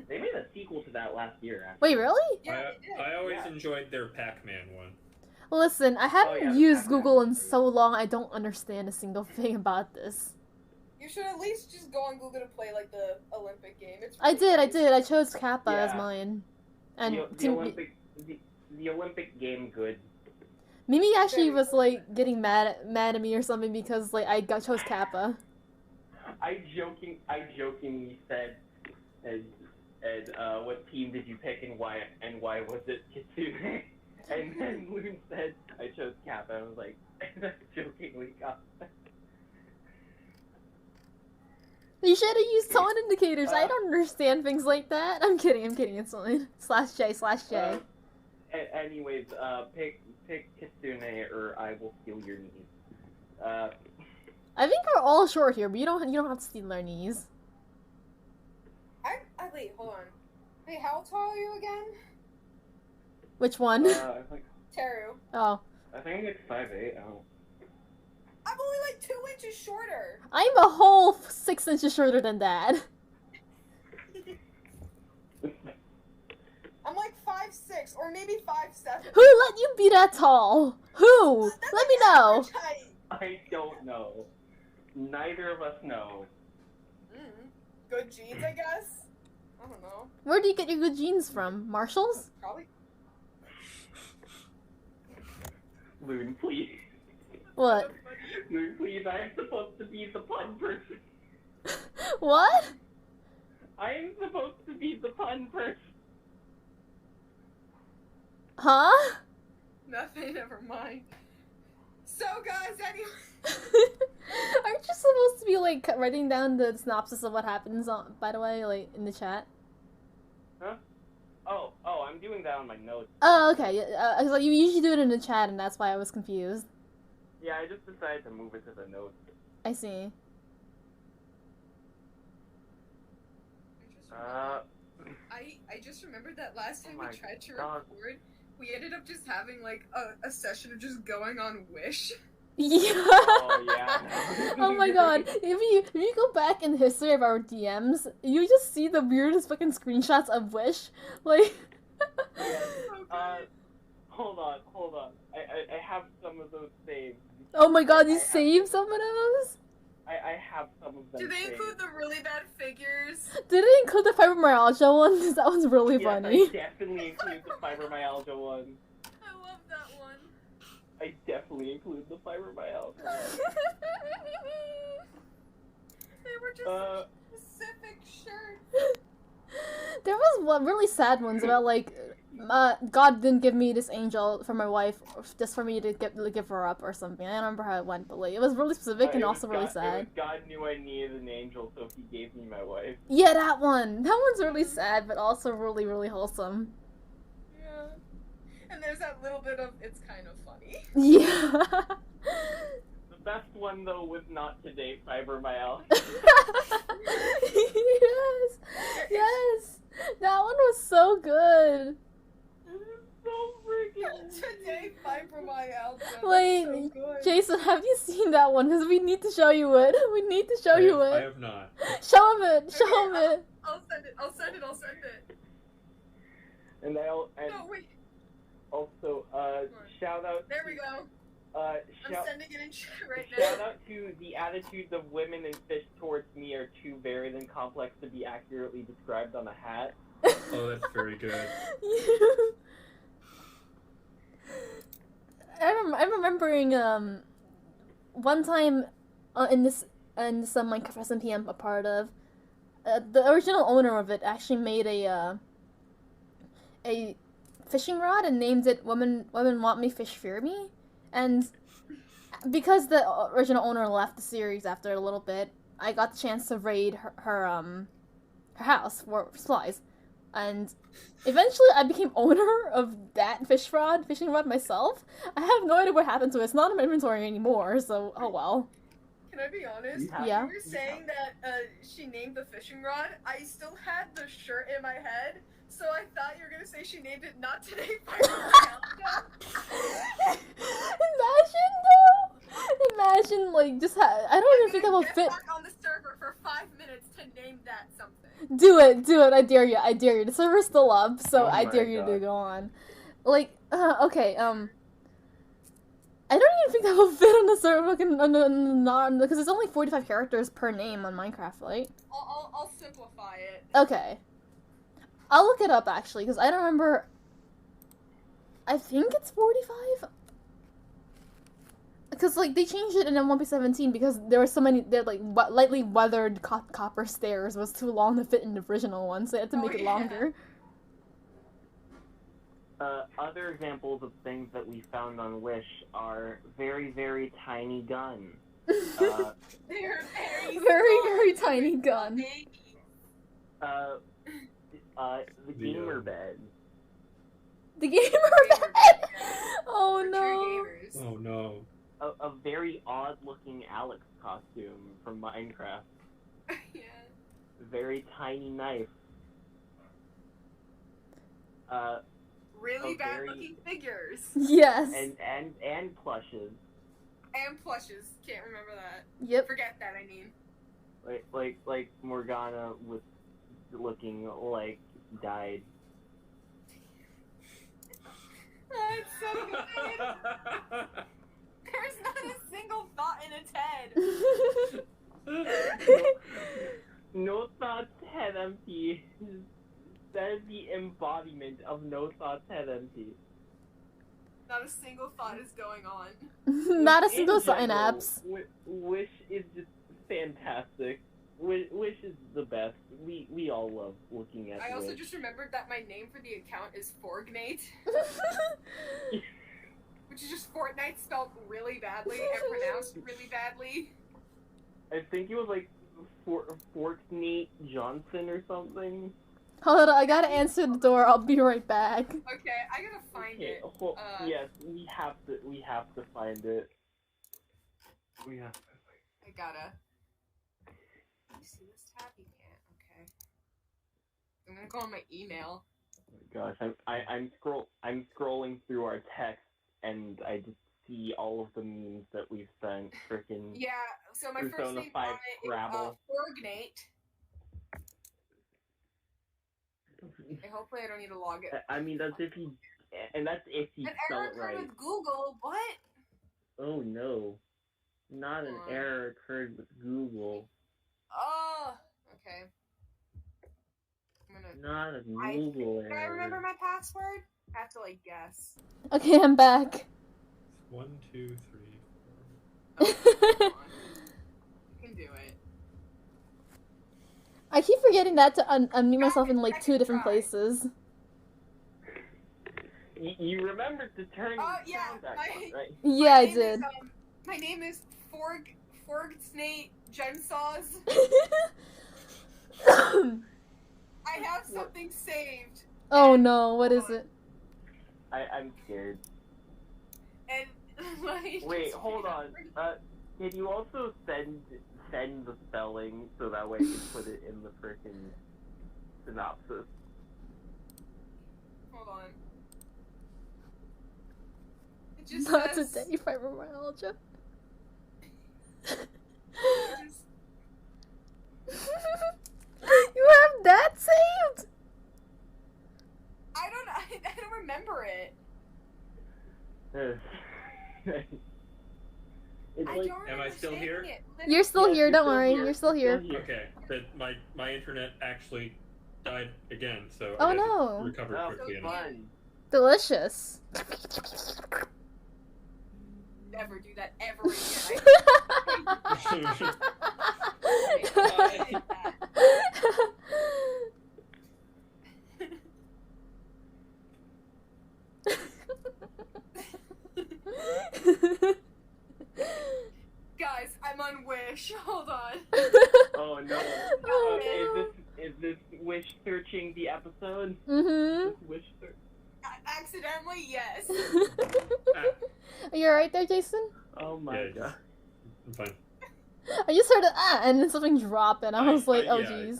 [SPEAKER 1] They made a sequel to that last year, actually.
[SPEAKER 2] Wait, really?
[SPEAKER 3] yeah, it did.
[SPEAKER 4] I always
[SPEAKER 1] Yeah.
[SPEAKER 4] enjoyed their Pac-Man one.
[SPEAKER 2] Listen, I haven't
[SPEAKER 1] yeah,
[SPEAKER 2] used
[SPEAKER 1] Pac-Man.
[SPEAKER 2] Google in so long, I don't understand a single thing about this.
[SPEAKER 3] You should at least just go on Google to play like the Olympic game. It's
[SPEAKER 2] I
[SPEAKER 3] really
[SPEAKER 2] did.
[SPEAKER 3] nice.
[SPEAKER 2] I chose Kappa as
[SPEAKER 1] Yeah.
[SPEAKER 2] mine. And
[SPEAKER 1] the Olympic game good.
[SPEAKER 2] Mimi actually
[SPEAKER 3] Very
[SPEAKER 2] was
[SPEAKER 3] good.
[SPEAKER 2] like getting mad at me or something because like I chose Kappa.
[SPEAKER 1] I jokingly said, and what team did you pick and why was it Kitsune? And then Loon said I chose Kappa. I was like, that's jokingly Kappa.
[SPEAKER 2] You should have used tone indicators. I don't understand things like that. I'm kidding. It's fine. /J.
[SPEAKER 1] Anyways, pick Kitsune or I will steal your knees.
[SPEAKER 2] I think we're all short here, but you don't have to steal our knees.
[SPEAKER 3] Wait, hold on. Wait, how tall are you again?
[SPEAKER 2] Which one?
[SPEAKER 3] Teru.
[SPEAKER 2] Oh.
[SPEAKER 1] I think it's 5'8". Oh.
[SPEAKER 3] I'm only like 2 inches shorter.
[SPEAKER 2] I'm a whole 6 inches shorter than that.
[SPEAKER 3] I'm like 5'6", or maybe 5'7".
[SPEAKER 2] Who let you be that tall? Who?
[SPEAKER 3] That's
[SPEAKER 2] Let
[SPEAKER 3] like
[SPEAKER 2] me know.
[SPEAKER 3] average height.
[SPEAKER 1] I don't know. Neither of us know.
[SPEAKER 3] Good genes, I guess. I don't know.
[SPEAKER 2] Where do you get your good genes from? Marshalls?
[SPEAKER 3] Probably.
[SPEAKER 1] Loon, please.
[SPEAKER 2] What?
[SPEAKER 1] Loon, please. I'm supposed to be the pun person.
[SPEAKER 2] What?
[SPEAKER 1] I'm supposed to be the pun person.
[SPEAKER 2] Huh?
[SPEAKER 3] Nothing, never mind. So, guys, anyway.
[SPEAKER 2] Aren't you supposed to be, like, writing down the synopsis of what happens, by the way, like, in the chat?
[SPEAKER 1] Huh? Oh, I'm doing that on my notes.
[SPEAKER 2] Oh, okay. So you usually do it in the chat, and that's why I was confused.
[SPEAKER 1] Yeah, I just decided to move it to the notes.
[SPEAKER 2] I see.
[SPEAKER 3] I just remembered that last time
[SPEAKER 1] Oh my
[SPEAKER 3] we tried to
[SPEAKER 1] God.
[SPEAKER 3] record, we ended up just having, like, a session of just going on Wish.
[SPEAKER 2] Yeah.
[SPEAKER 1] Oh, yeah.
[SPEAKER 2] Oh my god. If you go back in the history of our DMs, you just see the weirdest fucking screenshots of Wish. Like
[SPEAKER 1] Hold on. I have some of those saved.
[SPEAKER 2] oh my god, you
[SPEAKER 1] I have-
[SPEAKER 2] saved some of those?
[SPEAKER 1] I have some of them
[SPEAKER 3] Do they
[SPEAKER 1] saved.
[SPEAKER 3] include the really bad figures?
[SPEAKER 2] Did it include the fibromyalgia one? 'Cause that one's really
[SPEAKER 1] Yes,
[SPEAKER 2] funny.
[SPEAKER 1] I definitely include the fibromyalgia one.
[SPEAKER 3] I love that one.
[SPEAKER 1] I definitely include the fibromyalgia.
[SPEAKER 3] They were just specific shirts.
[SPEAKER 2] There was one really sad ones about like God didn't give me this angel for my wife just for me to give her up or something. I don't remember how it went, but like it was really specific and also really sad.
[SPEAKER 1] God knew I needed an angel, so he gave me my wife.
[SPEAKER 2] Yeah, that one. That one's really sad, but also really, really wholesome.
[SPEAKER 3] Yeah. And there's that little bit of, it's kind of funny.
[SPEAKER 2] Yeah.
[SPEAKER 1] The best one though was not today fibromyalgia. Yes. That one was so good. So freaking
[SPEAKER 3] Today, fibromyalgia.
[SPEAKER 2] Wait,
[SPEAKER 3] That's so good.
[SPEAKER 2] Jason, have you seen that one? Because we need to show you it. We need to show you
[SPEAKER 4] I
[SPEAKER 2] it.
[SPEAKER 4] have not.
[SPEAKER 2] Show him it. Show him it.
[SPEAKER 3] I'll send it.
[SPEAKER 1] And
[SPEAKER 3] No, wait.
[SPEAKER 1] also shout out.
[SPEAKER 3] There we go.
[SPEAKER 1] Shout,
[SPEAKER 3] I'm sending it in chat right
[SPEAKER 1] shout
[SPEAKER 3] now.
[SPEAKER 1] out to the attitudes of women and fish towards me are too varied and complex to be accurately described on a hat.
[SPEAKER 4] Oh, that's very good.
[SPEAKER 2] I'm remembering one time in this Minecraft SMP I'm a part of, the original owner of it actually made a fishing rod and named it "Women Want Me, Fish Fear Me," and because the original owner left the series after a little bit, I got the chance to raid her house for supplies. And eventually I became owner of that fishing rod myself. I have no idea what happened to it. It's not in my inventory anymore, so oh well.
[SPEAKER 3] Can I be honest?
[SPEAKER 2] Yeah.
[SPEAKER 3] You were saying that she named the fishing rod. I still had the shirt in my head, so I thought you were gonna say she named it Not Today Fibromyalgia.
[SPEAKER 2] Imagine though! Imagine like just I don't even think that will
[SPEAKER 3] Get
[SPEAKER 2] fit.
[SPEAKER 3] back on the server for 5 minutes to name that something.
[SPEAKER 2] Do it, I dare you, The server's still up, so
[SPEAKER 1] Oh
[SPEAKER 2] I
[SPEAKER 1] my
[SPEAKER 2] dare you to
[SPEAKER 1] God.
[SPEAKER 2] go on. Like, okay, I don't even think that will fit on the server, because it's only 45 characters per name on Minecraft, right?
[SPEAKER 3] I'll simplify it.
[SPEAKER 2] Okay. I'll look it up, actually, because I don't remember... I think it's 45? Because like they changed it in M1P17 because there were so many. They're like lightly weathered copper stairs was too long to fit in the original one, so they had to make it longer.
[SPEAKER 1] Other examples of things that we found on Wish are very, very tiny guns.
[SPEAKER 3] They're
[SPEAKER 2] Very tiny gun.
[SPEAKER 1] The gamer bed.
[SPEAKER 2] The gamer bed. Oh no.
[SPEAKER 4] Oh no.
[SPEAKER 1] A very odd-looking Alex costume from Minecraft.
[SPEAKER 3] Yeah.
[SPEAKER 1] Very tiny knife.
[SPEAKER 3] Really
[SPEAKER 1] a
[SPEAKER 3] bad
[SPEAKER 1] very-
[SPEAKER 3] looking figures.
[SPEAKER 2] Yes.
[SPEAKER 1] And plushes.
[SPEAKER 3] And plushes. Can't remember that.
[SPEAKER 2] Yep.
[SPEAKER 3] Forget that, I mean.
[SPEAKER 1] Like Morgana with looking like died.
[SPEAKER 3] Oh, it's so good. There's not a single thought in its head.
[SPEAKER 1] No thoughts, head empty. That is the embodiment of no thoughts, head empty.
[SPEAKER 3] Not a single thought is going on.
[SPEAKER 2] Not a
[SPEAKER 1] In
[SPEAKER 2] single
[SPEAKER 1] general,
[SPEAKER 2] synapse.
[SPEAKER 1] Wish is just fantastic. Wish is the best. We all love looking at
[SPEAKER 3] I also
[SPEAKER 1] Wish.
[SPEAKER 3] just remembered that my name for the account is Forgnate, which is just Fortnite spelled really badly and pronounced really badly.
[SPEAKER 1] I think it was like Fortnite Johnson or something.
[SPEAKER 2] Hold on, I gotta answer the door. I'll be right back.
[SPEAKER 3] Okay, I gotta find it.
[SPEAKER 1] Yes, we have to find it. We have to.
[SPEAKER 3] I gotta. You see this tab? You can't. Okay. I'm gonna go on my email.
[SPEAKER 1] Oh my gosh, I'm scrolling through our text and I just see all of the memes that we've sent. Frickin'
[SPEAKER 3] Yeah. So my first
[SPEAKER 1] Persona
[SPEAKER 3] name
[SPEAKER 1] 5
[SPEAKER 3] on it is
[SPEAKER 1] Scrabble.
[SPEAKER 3] Forgnate. And hopefully I don't need to log it.
[SPEAKER 1] I mean that's if you
[SPEAKER 3] An
[SPEAKER 1] spell
[SPEAKER 3] error
[SPEAKER 1] it
[SPEAKER 3] occurred
[SPEAKER 1] right.
[SPEAKER 3] with Google. What?
[SPEAKER 1] Oh no, not an
[SPEAKER 3] Hold on.
[SPEAKER 1] error occurred with Google.
[SPEAKER 3] Oh. Okay. I'm gonna.
[SPEAKER 1] Not a Google
[SPEAKER 3] Can I
[SPEAKER 1] error.
[SPEAKER 3] remember my password? I have to like guess.
[SPEAKER 2] Okay, I'm back.
[SPEAKER 4] 1, 2, 3, 4.
[SPEAKER 3] Oh, come on. You can do it.
[SPEAKER 2] I keep forgetting that to unmute myself in like 2 different places.
[SPEAKER 1] You remembered to turn
[SPEAKER 3] Oh,
[SPEAKER 1] the
[SPEAKER 3] yeah,
[SPEAKER 1] sound back on, right?
[SPEAKER 2] Yeah, I
[SPEAKER 3] My name
[SPEAKER 2] did.
[SPEAKER 3] Is, my name is Forgsnate Gensaws. I have something saved,
[SPEAKER 2] Oh no, what is it?
[SPEAKER 1] I'm scared.
[SPEAKER 3] and like.
[SPEAKER 1] Wait, hold on. Can you also send the spelling so that way you can put it in the frickin' synopsis?
[SPEAKER 3] Hold on. It just
[SPEAKER 2] Not
[SPEAKER 3] says.
[SPEAKER 2] today, fibromyalgia. You have that saved?
[SPEAKER 3] I don't remember it.
[SPEAKER 1] It's
[SPEAKER 3] I
[SPEAKER 1] like,
[SPEAKER 3] don't
[SPEAKER 4] Am I
[SPEAKER 3] remember
[SPEAKER 4] still
[SPEAKER 3] saving
[SPEAKER 4] here?
[SPEAKER 3] it.
[SPEAKER 2] You're still
[SPEAKER 1] Yes,
[SPEAKER 2] here,
[SPEAKER 1] you're
[SPEAKER 2] don't
[SPEAKER 1] still
[SPEAKER 2] worry,
[SPEAKER 1] here.
[SPEAKER 2] you're still here.
[SPEAKER 4] Okay, but my internet actually died again, so
[SPEAKER 2] Oh,
[SPEAKER 4] I guess
[SPEAKER 2] no.
[SPEAKER 4] it recovered
[SPEAKER 1] oh,
[SPEAKER 4] quickly enough.
[SPEAKER 1] fun.
[SPEAKER 2] Delicious.
[SPEAKER 3] Never do that ever again. Guys, I'm on Wish. Hold on.
[SPEAKER 1] Oh no.
[SPEAKER 2] Oh,
[SPEAKER 1] Is this Wish searching the episode?
[SPEAKER 2] Mm-hmm.
[SPEAKER 1] Is this Wish search?
[SPEAKER 3] Accidentally, yes.
[SPEAKER 2] Are you alright there, Jason?
[SPEAKER 1] Oh my
[SPEAKER 4] Yeah,
[SPEAKER 1] god.
[SPEAKER 4] I'm fine.
[SPEAKER 2] I just heard and then something dropped, and I was like, oh
[SPEAKER 4] yeah,
[SPEAKER 2] jeez.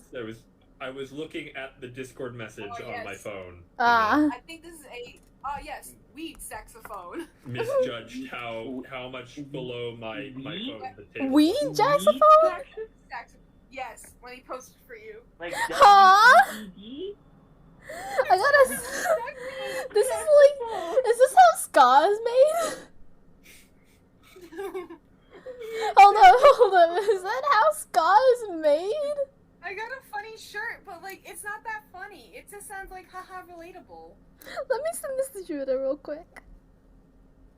[SPEAKER 4] I was looking at the Discord message
[SPEAKER 3] Oh,
[SPEAKER 4] on my
[SPEAKER 3] yes.
[SPEAKER 4] phone.
[SPEAKER 2] Ah.
[SPEAKER 3] I think this is a. Yes, weed saxophone.
[SPEAKER 4] And misjudged how much below my phone the table
[SPEAKER 2] Weed
[SPEAKER 4] was.
[SPEAKER 2] saxophone?
[SPEAKER 3] Yes, when he posted for you.
[SPEAKER 1] Like
[SPEAKER 2] Huh?
[SPEAKER 1] WDD?
[SPEAKER 2] I gotta. This is like. Is this how ska is made? Hold up. Is that how ska is made?
[SPEAKER 3] I got a funny shirt, but like it's not that funny. It just sounds like haha relatable.
[SPEAKER 2] Let me send this to Judah real quick.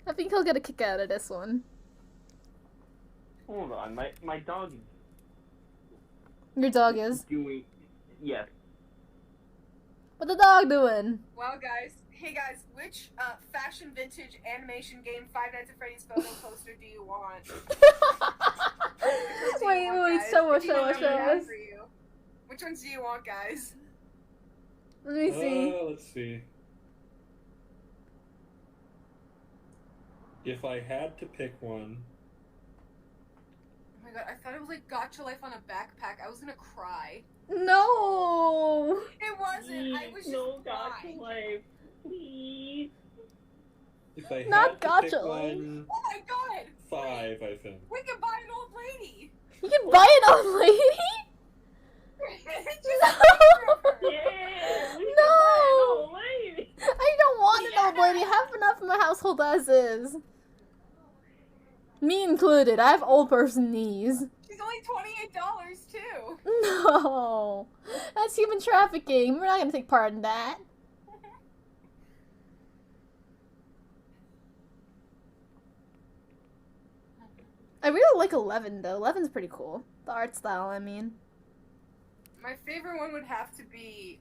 [SPEAKER 2] I think he'll get a kick out of this one.
[SPEAKER 1] Hold on, my dog
[SPEAKER 2] Your dog is.
[SPEAKER 1] doing. Yes.
[SPEAKER 2] What the dog doing?
[SPEAKER 3] Well, guys, hey guys, which fashion vintage animation game Five Nights at Freddy's photo poster do you want?
[SPEAKER 2] Wait,
[SPEAKER 3] guys?
[SPEAKER 2] show us,
[SPEAKER 3] Which
[SPEAKER 2] show
[SPEAKER 3] one
[SPEAKER 2] us,
[SPEAKER 3] do you
[SPEAKER 2] show
[SPEAKER 3] want
[SPEAKER 2] us.
[SPEAKER 3] for you? Which ones do you want, guys?
[SPEAKER 2] Let me see.
[SPEAKER 4] Let's see. If I had to pick one,
[SPEAKER 3] Oh my god, I thought it was like Gotcha Life on a backpack. I was gonna cry.
[SPEAKER 2] No!
[SPEAKER 3] It wasn't. I was just
[SPEAKER 1] no Gotcha
[SPEAKER 3] crying.
[SPEAKER 1] Life, please.
[SPEAKER 4] if I
[SPEAKER 2] Not
[SPEAKER 4] had to
[SPEAKER 2] Gotcha
[SPEAKER 4] pick
[SPEAKER 2] Life.
[SPEAKER 4] one,
[SPEAKER 3] Oh my god!
[SPEAKER 4] 5, I think.
[SPEAKER 3] We can buy an old lady.
[SPEAKER 2] You can buy an old lady?
[SPEAKER 3] Just
[SPEAKER 2] No!
[SPEAKER 3] a picture of her.
[SPEAKER 1] Yeah. We can
[SPEAKER 2] No.
[SPEAKER 1] buy an old lady.
[SPEAKER 2] I don't want an old lady. I have enough in my household as is. Me included. I have old person knees.
[SPEAKER 3] She's only $28 too.
[SPEAKER 2] No. That's human trafficking. We're not gonna take part in that. I really like 11 though. 11's pretty cool. The art style, I mean.
[SPEAKER 3] My favorite one would have to be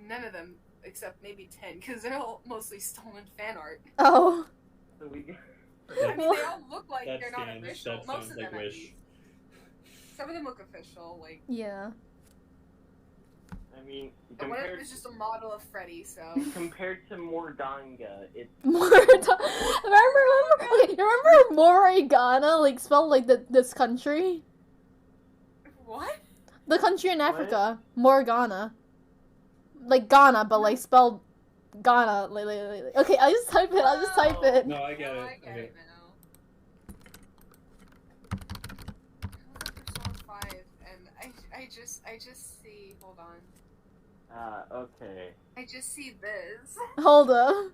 [SPEAKER 3] none of them except maybe 10 because they're all mostly stolen fan art.
[SPEAKER 2] Oh.
[SPEAKER 1] So we.
[SPEAKER 3] I mean, they all look like
[SPEAKER 4] That
[SPEAKER 3] they're not
[SPEAKER 4] stands-
[SPEAKER 3] official.
[SPEAKER 4] that
[SPEAKER 3] Most
[SPEAKER 4] sounds
[SPEAKER 3] of
[SPEAKER 4] like
[SPEAKER 3] them, at
[SPEAKER 4] Wish.
[SPEAKER 3] least. Some of them look official. Like,
[SPEAKER 2] Yeah.
[SPEAKER 1] I mean,
[SPEAKER 3] and one of them
[SPEAKER 1] compared
[SPEAKER 3] is just a model of Freddy. So
[SPEAKER 1] compared to Mordanga, it's
[SPEAKER 2] Remember, okay, you remember Morigana, like, spelled like this country?
[SPEAKER 3] what?
[SPEAKER 2] The country in Africa. Morgana. Like Ghana, but like spelled Ghana. Okay, I'll just type it,
[SPEAKER 4] No, I get
[SPEAKER 3] No,
[SPEAKER 4] it.
[SPEAKER 3] I get it now. I was on Persona 5, and I just see. Hold on.
[SPEAKER 1] okay.
[SPEAKER 3] I just see this.
[SPEAKER 2] Hold up.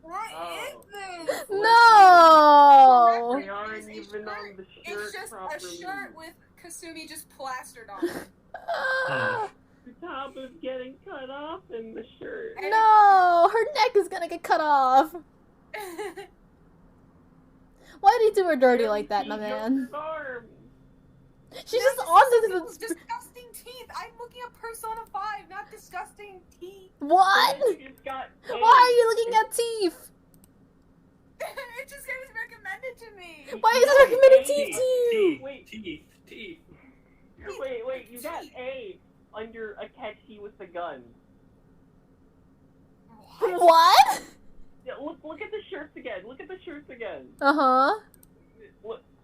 [SPEAKER 3] What is
[SPEAKER 1] Oh.
[SPEAKER 3] this?
[SPEAKER 2] No!
[SPEAKER 1] We aren't even on the shirt
[SPEAKER 3] It's just
[SPEAKER 1] properly.
[SPEAKER 3] a shirt with Kasumi just plastered on it.
[SPEAKER 2] Ah,
[SPEAKER 1] The top is getting cut off in the shirt.
[SPEAKER 2] no! Her neck is gonna get cut off. Why did he do her dirty like that, my
[SPEAKER 1] She
[SPEAKER 2] man?
[SPEAKER 1] jumped his arm.
[SPEAKER 2] She's just on the...
[SPEAKER 3] disgusting teeth. I'm looking at Persona 5, not disgusting teeth.
[SPEAKER 2] What?
[SPEAKER 1] And then you just got
[SPEAKER 2] Why are you looking at teeth?
[SPEAKER 3] It just was recommended to me.
[SPEAKER 2] Why is it recommended teeth to you?
[SPEAKER 1] Wait.
[SPEAKER 4] Teeth.
[SPEAKER 1] Wait, you got A under a catchy with a gun.
[SPEAKER 2] What?
[SPEAKER 1] Yeah, look at the shirts again.
[SPEAKER 2] Uh-huh.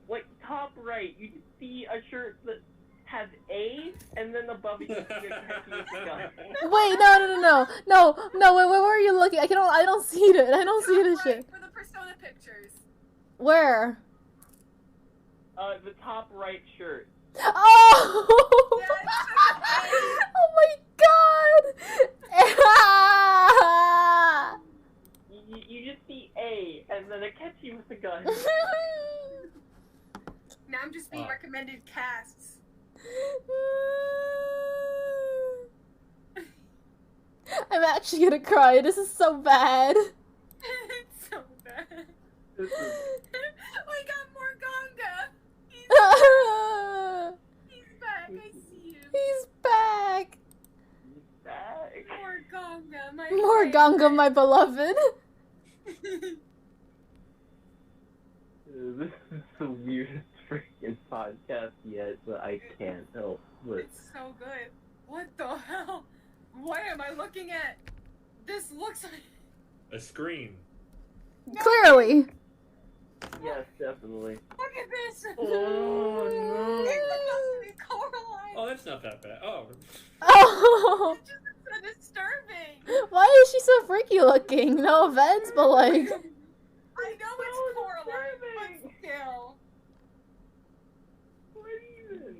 [SPEAKER 1] Like top right, you can see a shirt that has A, and then above it you see a catchy with a gun.
[SPEAKER 2] Wait, no, wait, where are you looking? I don't see it. I don't see this shit.
[SPEAKER 3] For the Persona pictures.
[SPEAKER 2] Where?
[SPEAKER 1] The top right shirt.
[SPEAKER 2] Oh!
[SPEAKER 3] Yeah, it says A.
[SPEAKER 2] Oh my god!
[SPEAKER 1] You just see A, and then a catchy with a gun.
[SPEAKER 3] Now I'm just being recommended casts.
[SPEAKER 2] I'm actually gonna cry. This is so bad.
[SPEAKER 3] It's so bad.
[SPEAKER 1] This is
[SPEAKER 3] We got Morganga. He's back. I see him.
[SPEAKER 2] He's back.
[SPEAKER 1] bag.
[SPEAKER 3] Morganga, my
[SPEAKER 2] Morganga, my beloved.
[SPEAKER 1] This is the weirdest freaking podcast yet, but I can't help but.
[SPEAKER 3] It's so good. What the hell? What am I looking at? This looks like...
[SPEAKER 4] A screen.
[SPEAKER 2] Clearly.
[SPEAKER 1] Yes, definitely.
[SPEAKER 3] Look at this!
[SPEAKER 1] Oh
[SPEAKER 3] It's
[SPEAKER 1] no!
[SPEAKER 3] supposed to be Coraline!
[SPEAKER 4] Oh, that's not that bad. Oh.
[SPEAKER 2] Oh,
[SPEAKER 3] It's just so disturbing!
[SPEAKER 2] why is she so freaky looking? No offense, but like.
[SPEAKER 3] I know
[SPEAKER 1] So
[SPEAKER 3] it's Coraline,
[SPEAKER 1] disturbing.
[SPEAKER 3] but still.
[SPEAKER 1] What even?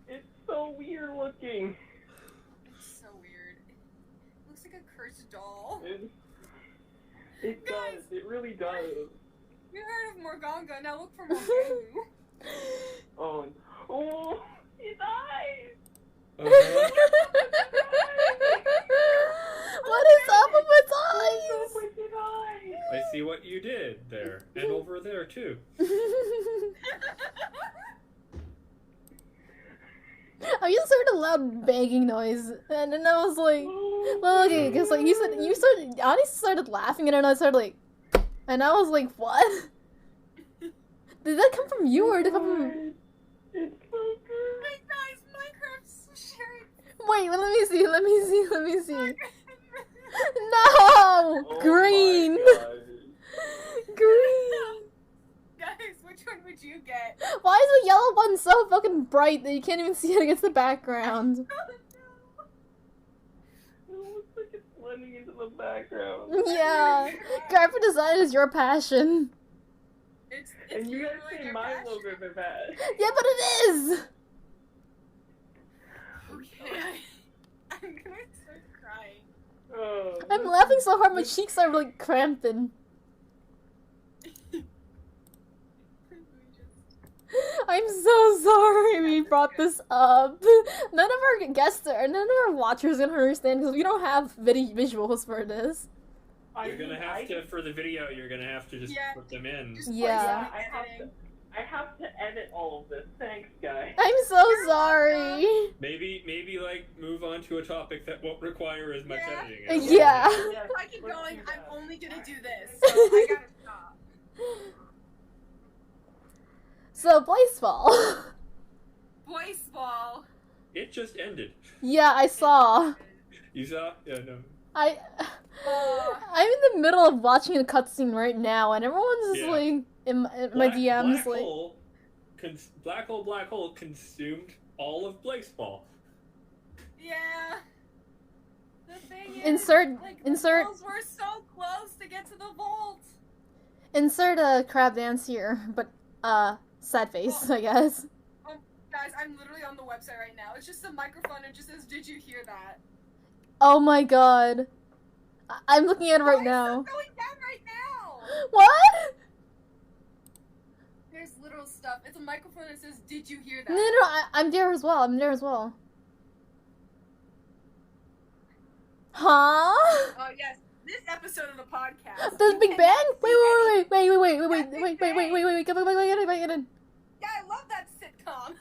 [SPEAKER 1] It's so weird looking.
[SPEAKER 3] It's so weird. It looks like a cursed doll.
[SPEAKER 1] It does. It really does.
[SPEAKER 3] You heard of Morganga, now look for Morgangu.
[SPEAKER 1] Oh, his eyes.
[SPEAKER 4] Uh-huh.
[SPEAKER 2] What is up with its
[SPEAKER 1] What's up
[SPEAKER 2] eyes?
[SPEAKER 1] with your eyes?
[SPEAKER 4] I see what you did there, and over there too.
[SPEAKER 2] I just heard a loud banging noise, and then I was like, well, okay, because like Ani started laughing, and then I started like, and I was like, what? Did that come from you, or did it come from?
[SPEAKER 1] It's so good.
[SPEAKER 3] Hey guys, Minecraft's sharing.
[SPEAKER 2] Wait, let me see. No,
[SPEAKER 1] Oh
[SPEAKER 2] green,
[SPEAKER 1] my God.
[SPEAKER 2] green.
[SPEAKER 3] Guys, which one would you get?
[SPEAKER 2] Why is the yellow one so fucking bright that you can't even see it against the background?
[SPEAKER 1] It looks like it's blending into the background.
[SPEAKER 2] Yeah, graphic design is your passion.
[SPEAKER 3] It's
[SPEAKER 1] And you guys
[SPEAKER 3] literally
[SPEAKER 1] say
[SPEAKER 3] your
[SPEAKER 1] my
[SPEAKER 3] passion.
[SPEAKER 1] logos are bad.
[SPEAKER 2] Yeah, but it is.
[SPEAKER 3] Okay. I'm gonna start crying.
[SPEAKER 1] Oh,
[SPEAKER 2] I'm laughing so hard my cheeks are like cramping. I'm so sorry we brought this up. None of our guests or none of our watchers are gonna understand because we don't have visuals for this.
[SPEAKER 4] You're gonna have to, for the video, you're gonna have to just
[SPEAKER 3] Yeah.
[SPEAKER 4] put them in.
[SPEAKER 3] Just
[SPEAKER 2] Yeah.
[SPEAKER 1] I have to edit all of this. Thanks, guys.
[SPEAKER 2] I'm so sorry.
[SPEAKER 4] Maybe like move on to a topic that won't require as much
[SPEAKER 3] Yeah.
[SPEAKER 4] editing.
[SPEAKER 2] Yeah.
[SPEAKER 1] Yes,
[SPEAKER 3] If I keep
[SPEAKER 1] let's
[SPEAKER 3] going,
[SPEAKER 1] do
[SPEAKER 3] I'm
[SPEAKER 1] that.
[SPEAKER 3] only gonna do this, so I gotta stop.
[SPEAKER 2] So baseball.
[SPEAKER 3] Voice ball.
[SPEAKER 4] It just ended.
[SPEAKER 2] Yeah, I saw.
[SPEAKER 4] You saw? Yeah, no.
[SPEAKER 2] I'm in the middle of watching a cutscene right now, and everyone's just
[SPEAKER 4] Yeah.
[SPEAKER 2] like in my DMs
[SPEAKER 4] Black hole consumed all of Blakesball.
[SPEAKER 3] Yeah. The thing is,
[SPEAKER 2] Insert-
[SPEAKER 3] like,
[SPEAKER 2] insert-
[SPEAKER 3] the walls were so close to get to the vault.
[SPEAKER 2] insert a crab dance here, but sad face, I guess.
[SPEAKER 3] Guys, I'm literally on the website right now. It's just a microphone. It just says, "Did you hear that?"
[SPEAKER 2] Oh my god. I'm looking at it
[SPEAKER 3] Why
[SPEAKER 2] right
[SPEAKER 3] is
[SPEAKER 2] now.
[SPEAKER 3] that going down right now?
[SPEAKER 2] What?
[SPEAKER 3] There's literal stuff. It's a microphone that says, "Did you hear that?"
[SPEAKER 2] No, I'm there as well. Huh?
[SPEAKER 3] Oh yes, this episode of the podcast.
[SPEAKER 2] The
[SPEAKER 3] you
[SPEAKER 2] Big
[SPEAKER 3] cannot
[SPEAKER 2] Bang?
[SPEAKER 3] see any-
[SPEAKER 2] Wait.
[SPEAKER 3] Yeah, I love that sitcom.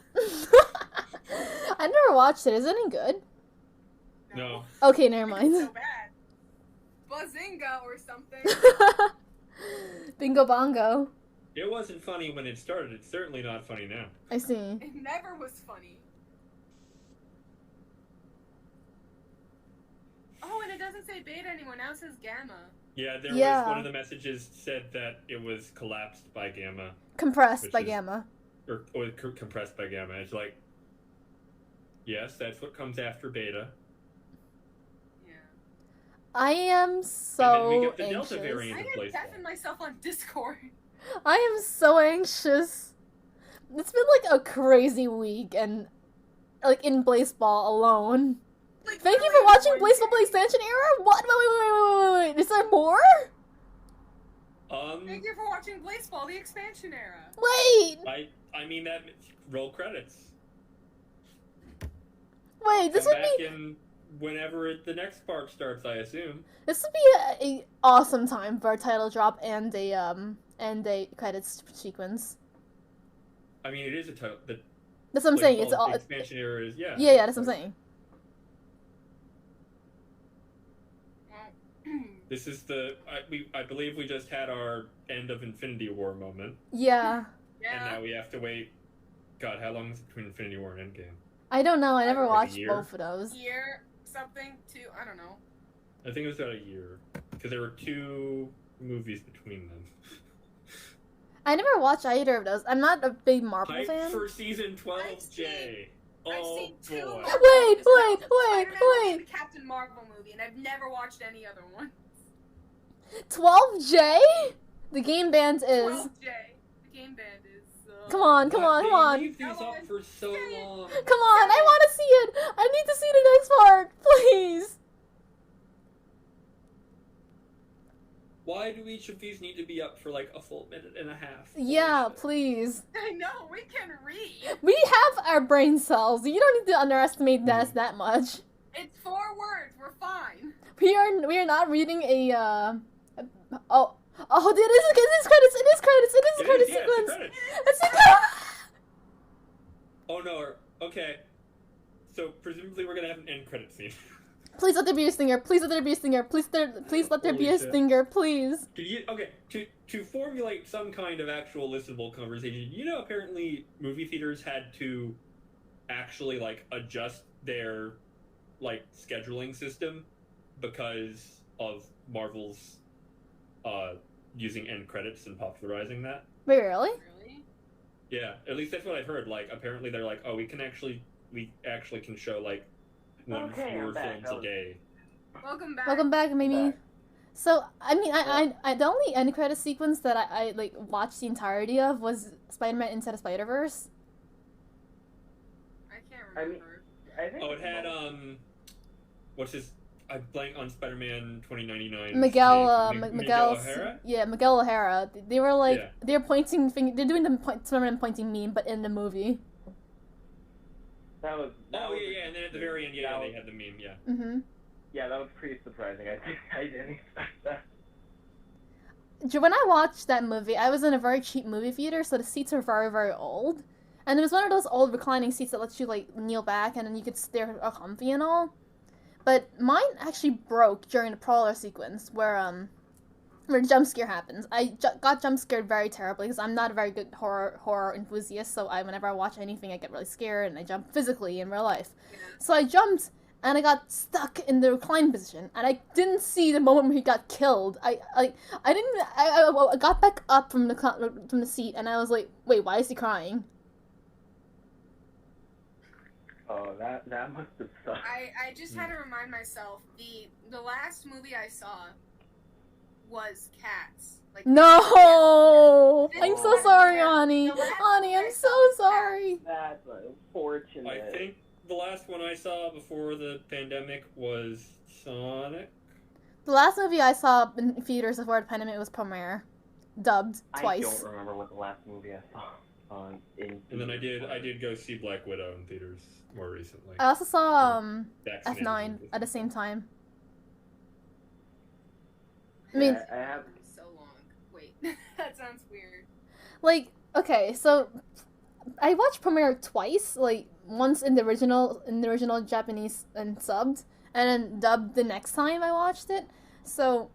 [SPEAKER 2] I never watched it. Is it any good?
[SPEAKER 4] No.
[SPEAKER 2] Okay, never
[SPEAKER 3] It's so
[SPEAKER 2] mind.
[SPEAKER 3] bad. Bazinga or something.
[SPEAKER 2] Bingo bongo.
[SPEAKER 4] It wasn't funny when it started. It's certainly not funny now.
[SPEAKER 2] I see.
[SPEAKER 3] It never was funny. Oh, and it doesn't say beta anymore. Now it says gamma.
[SPEAKER 4] Yeah, there
[SPEAKER 2] Yeah.
[SPEAKER 4] was one of the messages said that it was collapsed by gamma,
[SPEAKER 2] Compressed
[SPEAKER 4] Which
[SPEAKER 2] by
[SPEAKER 4] is-
[SPEAKER 2] gamma.
[SPEAKER 4] or compressed by gamma. It's like, yes, that's what comes after beta.
[SPEAKER 3] Yeah.
[SPEAKER 2] I am
[SPEAKER 4] and then
[SPEAKER 2] so
[SPEAKER 4] we get the
[SPEAKER 2] anxious.
[SPEAKER 4] Delta variant
[SPEAKER 3] I
[SPEAKER 4] of
[SPEAKER 3] didn't
[SPEAKER 4] Blazeball.
[SPEAKER 3] deafen myself on Discord.
[SPEAKER 2] I am so anxious. It's been like a crazy week, and like in Blazeball alone.
[SPEAKER 3] Like,
[SPEAKER 2] Thank you for
[SPEAKER 3] literally
[SPEAKER 2] watching
[SPEAKER 3] one
[SPEAKER 2] Blazeball
[SPEAKER 3] day.
[SPEAKER 2] Expansion Era. What? Wait. Is there more?
[SPEAKER 3] Thank you for watching Blazeball, the expansion era.
[SPEAKER 2] Wait.
[SPEAKER 4] I mean that roll credits.
[SPEAKER 2] Wait. This
[SPEAKER 4] Come
[SPEAKER 2] would
[SPEAKER 4] back
[SPEAKER 2] be
[SPEAKER 4] in whenever the next part starts, I assume.
[SPEAKER 2] this would be a awesome time for a title drop and a credits sequence.
[SPEAKER 4] I mean, it is a title.
[SPEAKER 2] That's what I'm saying. It's
[SPEAKER 4] Blazeball's
[SPEAKER 2] all.
[SPEAKER 4] expansion era is yeah.
[SPEAKER 2] Yeah. That's what I'm saying.
[SPEAKER 4] This is I believe we just had our end of Infinity War moment,
[SPEAKER 2] Yeah.
[SPEAKER 4] and now
[SPEAKER 3] Yeah.
[SPEAKER 4] we have to wait. God, how long is it between Infinity War and Endgame?
[SPEAKER 2] I don't know. I never
[SPEAKER 4] Like a
[SPEAKER 2] watched
[SPEAKER 4] year?
[SPEAKER 2] both of those.
[SPEAKER 3] Year something too. I don't know.
[SPEAKER 4] I think it was about a year because there were 2 movies between them.
[SPEAKER 2] I never watched either of those. I'm not a big Marvel
[SPEAKER 4] Hype
[SPEAKER 2] fan.
[SPEAKER 4] for season 12, Jay.
[SPEAKER 3] I've
[SPEAKER 4] Oh
[SPEAKER 3] seen 2
[SPEAKER 4] boy.
[SPEAKER 3] Marvel
[SPEAKER 2] Wait,
[SPEAKER 3] movies.
[SPEAKER 2] wait,
[SPEAKER 3] Spider-Man movie and
[SPEAKER 2] wait.
[SPEAKER 3] the Captain Marvel movie, and I've never watched any other one.
[SPEAKER 2] 12J? The game band is.
[SPEAKER 3] 12J. The game band is.
[SPEAKER 2] Come on.
[SPEAKER 4] They leave these
[SPEAKER 3] Come
[SPEAKER 4] up
[SPEAKER 3] on.
[SPEAKER 4] for so long.
[SPEAKER 2] Come on, I want to see it. I need to see the next part, please.
[SPEAKER 4] Why do each of these need to be up for like a full minute and a half?
[SPEAKER 2] Yeah,
[SPEAKER 4] Holy shit.
[SPEAKER 2] please.
[SPEAKER 3] I know, we can read.
[SPEAKER 2] We have our brain cells. You don't need to underestimate us that much.
[SPEAKER 3] It's 4 words. We're fine.
[SPEAKER 2] We are not reading a oh it is credits. It is credits. It is
[SPEAKER 4] It
[SPEAKER 2] credit
[SPEAKER 4] is, yeah,
[SPEAKER 2] sequence.
[SPEAKER 4] it's credits.
[SPEAKER 2] It's a credit.
[SPEAKER 4] Oh no, okay. So presumably we're gonna have an end credit scene.
[SPEAKER 2] Please let there be a stinger. Please let there be a stinger. Please let there be
[SPEAKER 4] Holy
[SPEAKER 2] a
[SPEAKER 4] shit.
[SPEAKER 2] stinger. Please.
[SPEAKER 4] To formulate some kind of actual listenable conversation, apparently movie theaters had to actually adjust their scheduling system because of Marvel's using end credits and popularizing that.
[SPEAKER 2] Wait, really?
[SPEAKER 3] Really?
[SPEAKER 4] Yeah, at least that's what I've heard. Apparently they're oh, we actually can show one
[SPEAKER 1] Okay,
[SPEAKER 4] fewer
[SPEAKER 1] I'm back.
[SPEAKER 4] films a day.
[SPEAKER 3] Welcome back.
[SPEAKER 2] Welcome back, Mimi.
[SPEAKER 1] Back.
[SPEAKER 2] So, I mean, I the only end credit sequence that I watched the entirety of was Spider-Man Into the Spider-Verse.
[SPEAKER 3] I can't
[SPEAKER 1] I mean-
[SPEAKER 3] remember.
[SPEAKER 1] I think
[SPEAKER 4] Oh, it had what's his? I blank on Spider-Man 2099.
[SPEAKER 2] Miguel
[SPEAKER 4] Miguel O'Hara.
[SPEAKER 2] Yeah, Miguel O'Hara. They were
[SPEAKER 4] Yeah.
[SPEAKER 2] they're pointing they're doing the Spider-Man pointing meme, but in the movie.
[SPEAKER 1] that was.
[SPEAKER 4] Oh yeah, and then at the very end,
[SPEAKER 1] that
[SPEAKER 4] they
[SPEAKER 1] was-
[SPEAKER 4] had the meme. Yeah.
[SPEAKER 2] Mm-hmm.
[SPEAKER 1] Yeah, that was pretty surprising. I didn't expect that.
[SPEAKER 2] When I watched that movie, I was in a very cheap movie theater, so the seats were very, very old. And it was one of those old reclining seats that lets you, kneel back and then you could stay comfy and all. But mine actually broke during the prowler sequence where the jump scare happens. I got jump scared very terribly because I'm not a very good horror enthusiast, so whenever I watch anything, I get really scared and I jump physically in real life.
[SPEAKER 3] Yeah.
[SPEAKER 2] So I jumped and I got stuck in the recline position, and I didn't see the moment where he got killed. I got back up from the seat, and I was like, wait, why is he crying?
[SPEAKER 1] Oh, that must have sucked.
[SPEAKER 3] I just had to remind myself the last movie I saw was Cats.
[SPEAKER 2] No!
[SPEAKER 3] This
[SPEAKER 2] I'm
[SPEAKER 3] is
[SPEAKER 2] so
[SPEAKER 3] the
[SPEAKER 2] sorry,
[SPEAKER 3] last-
[SPEAKER 2] Ani.
[SPEAKER 3] the last
[SPEAKER 2] Ani,
[SPEAKER 3] movie
[SPEAKER 2] I'm
[SPEAKER 3] I
[SPEAKER 2] so
[SPEAKER 3] saw was
[SPEAKER 2] sorry.
[SPEAKER 1] That's unfortunate.
[SPEAKER 4] I think the last one I saw before the pandemic was Sonic.
[SPEAKER 2] The last movie I saw in theaters before the pandemic was Premiere, dubbed twice.
[SPEAKER 1] I don't remember what the last movie I saw.
[SPEAKER 4] And then I did go see Black Widow in theaters more recently.
[SPEAKER 2] I also saw
[SPEAKER 4] Vaccinated
[SPEAKER 2] F9
[SPEAKER 4] with
[SPEAKER 2] at the same time. I
[SPEAKER 1] Yeah,
[SPEAKER 2] mean,
[SPEAKER 1] I have.
[SPEAKER 3] So long. Wait, that sounds weird.
[SPEAKER 2] okay, so I watched Premiere twice, once in the original Japanese and subbed, and then dubbed the next time I watched it. So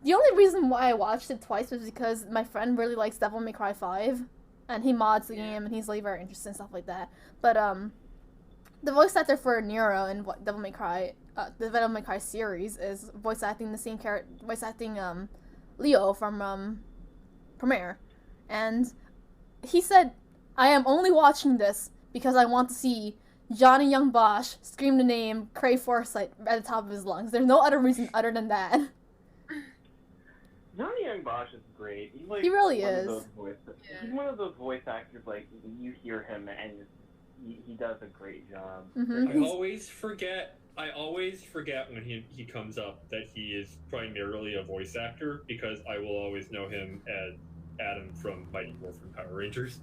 [SPEAKER 2] the only reason why I watched it twice was because my friend really likes Devil May Cry 5, and he mods the game, and he's very interested in stuff like that. But the voice actor for Nero in Devil May Cry, the Devil May Cry series, is voice acting Leo from Premiere, and he said, I am only watching this because I want to see Johnny Young Bosch scream the name Cray Forsyth at the top of his lungs. There's no other reason other than that.
[SPEAKER 1] Johnny Young Bosch is great.
[SPEAKER 2] He really
[SPEAKER 1] one of
[SPEAKER 2] is.
[SPEAKER 1] those
[SPEAKER 3] Yeah.
[SPEAKER 1] He's one of those voice actors, you hear him and he does a great job.
[SPEAKER 2] Mhm.
[SPEAKER 4] I always forget when he comes up that he is primarily a voice actor because I will always know him as Adam from Mighty Morphin Power Rangers.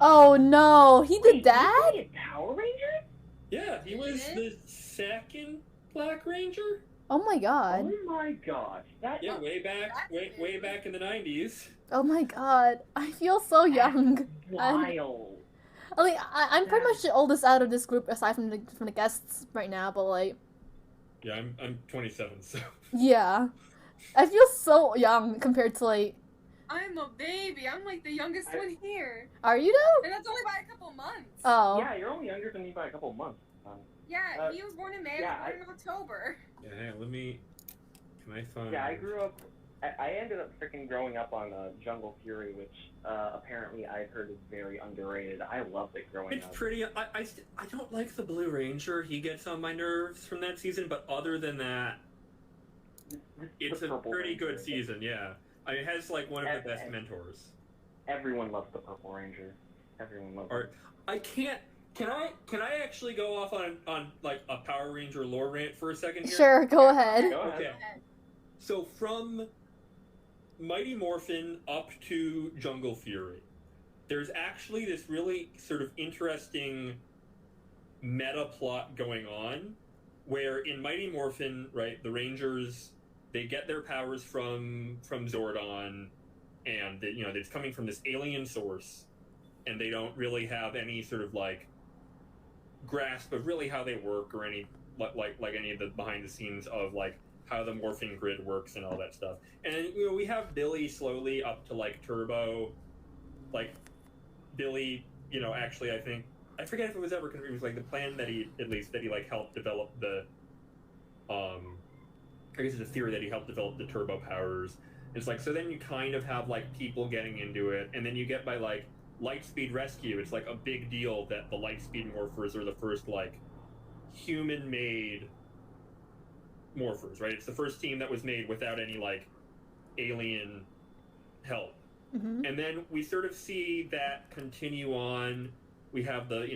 [SPEAKER 2] Oh no, he did that?
[SPEAKER 1] He Power Rangers?
[SPEAKER 4] Yeah, he was
[SPEAKER 3] Did
[SPEAKER 4] the second Black Ranger.
[SPEAKER 2] Oh my god.
[SPEAKER 1] Oh my gosh.
[SPEAKER 4] Yeah, way back in the 90s.
[SPEAKER 2] Oh my god. I feel so young.
[SPEAKER 1] Wild.
[SPEAKER 2] I'm pretty much the oldest out of this group aside from the guests right now, but
[SPEAKER 4] Yeah, I'm 27, so.
[SPEAKER 2] yeah. I feel so young compared to
[SPEAKER 3] I'm a baby. I'm the youngest one here.
[SPEAKER 2] are you though?
[SPEAKER 3] And that's only by a couple months.
[SPEAKER 2] Oh.
[SPEAKER 1] Yeah, you're only younger than me by a couple months.
[SPEAKER 3] Yeah, he was born in May,
[SPEAKER 1] yeah,
[SPEAKER 3] I was born in October.
[SPEAKER 4] Yeah, hey, can I find...
[SPEAKER 1] Yeah, I grew up. I ended up freaking growing up on Jungle Fury, which apparently I've heard is very underrated. I loved it growing
[SPEAKER 4] It's
[SPEAKER 1] up.
[SPEAKER 4] pretty... I don't like the Blue Ranger. He gets on my nerves from that season, but other than that, it's
[SPEAKER 1] The
[SPEAKER 4] a
[SPEAKER 1] Purple
[SPEAKER 4] pretty
[SPEAKER 1] Ranger.
[SPEAKER 4] good season, yeah. It has, one of the best mentors.
[SPEAKER 1] Everyone loves the Purple Ranger. Everyone loves
[SPEAKER 4] Or, I can't... Can I actually go off on a Power Ranger lore rant for a second here?
[SPEAKER 2] Sure, go ahead.
[SPEAKER 1] Go ahead.
[SPEAKER 4] Okay. So from Mighty Morphin up to Jungle Fury, there's actually this really sort of interesting meta plot going on where in Mighty Morphin, right, the Rangers, they get their powers from Zordon, and they, it's coming from this alien source, and they don't really have any sort of like grasp of really how they work or any like any of the behind the scenes of like how the morphing grid works and all that stuff. And we have Billy slowly up to like Turbo, like Billy. Actually, I forget if it was ever confirmed. It was like the plan that he like helped develop the. I guess it's a theory that he helped develop the turbo powers. It's like, so then you kind of have like people getting into it, and then you get by like Lightspeed Rescue. It's like a big deal that the Lightspeed morphers are the first like human-made morphers, right? It's the first team that was made without any like alien help.
[SPEAKER 2] Mm-hmm.
[SPEAKER 4] And then we sort of see that continue on. We have the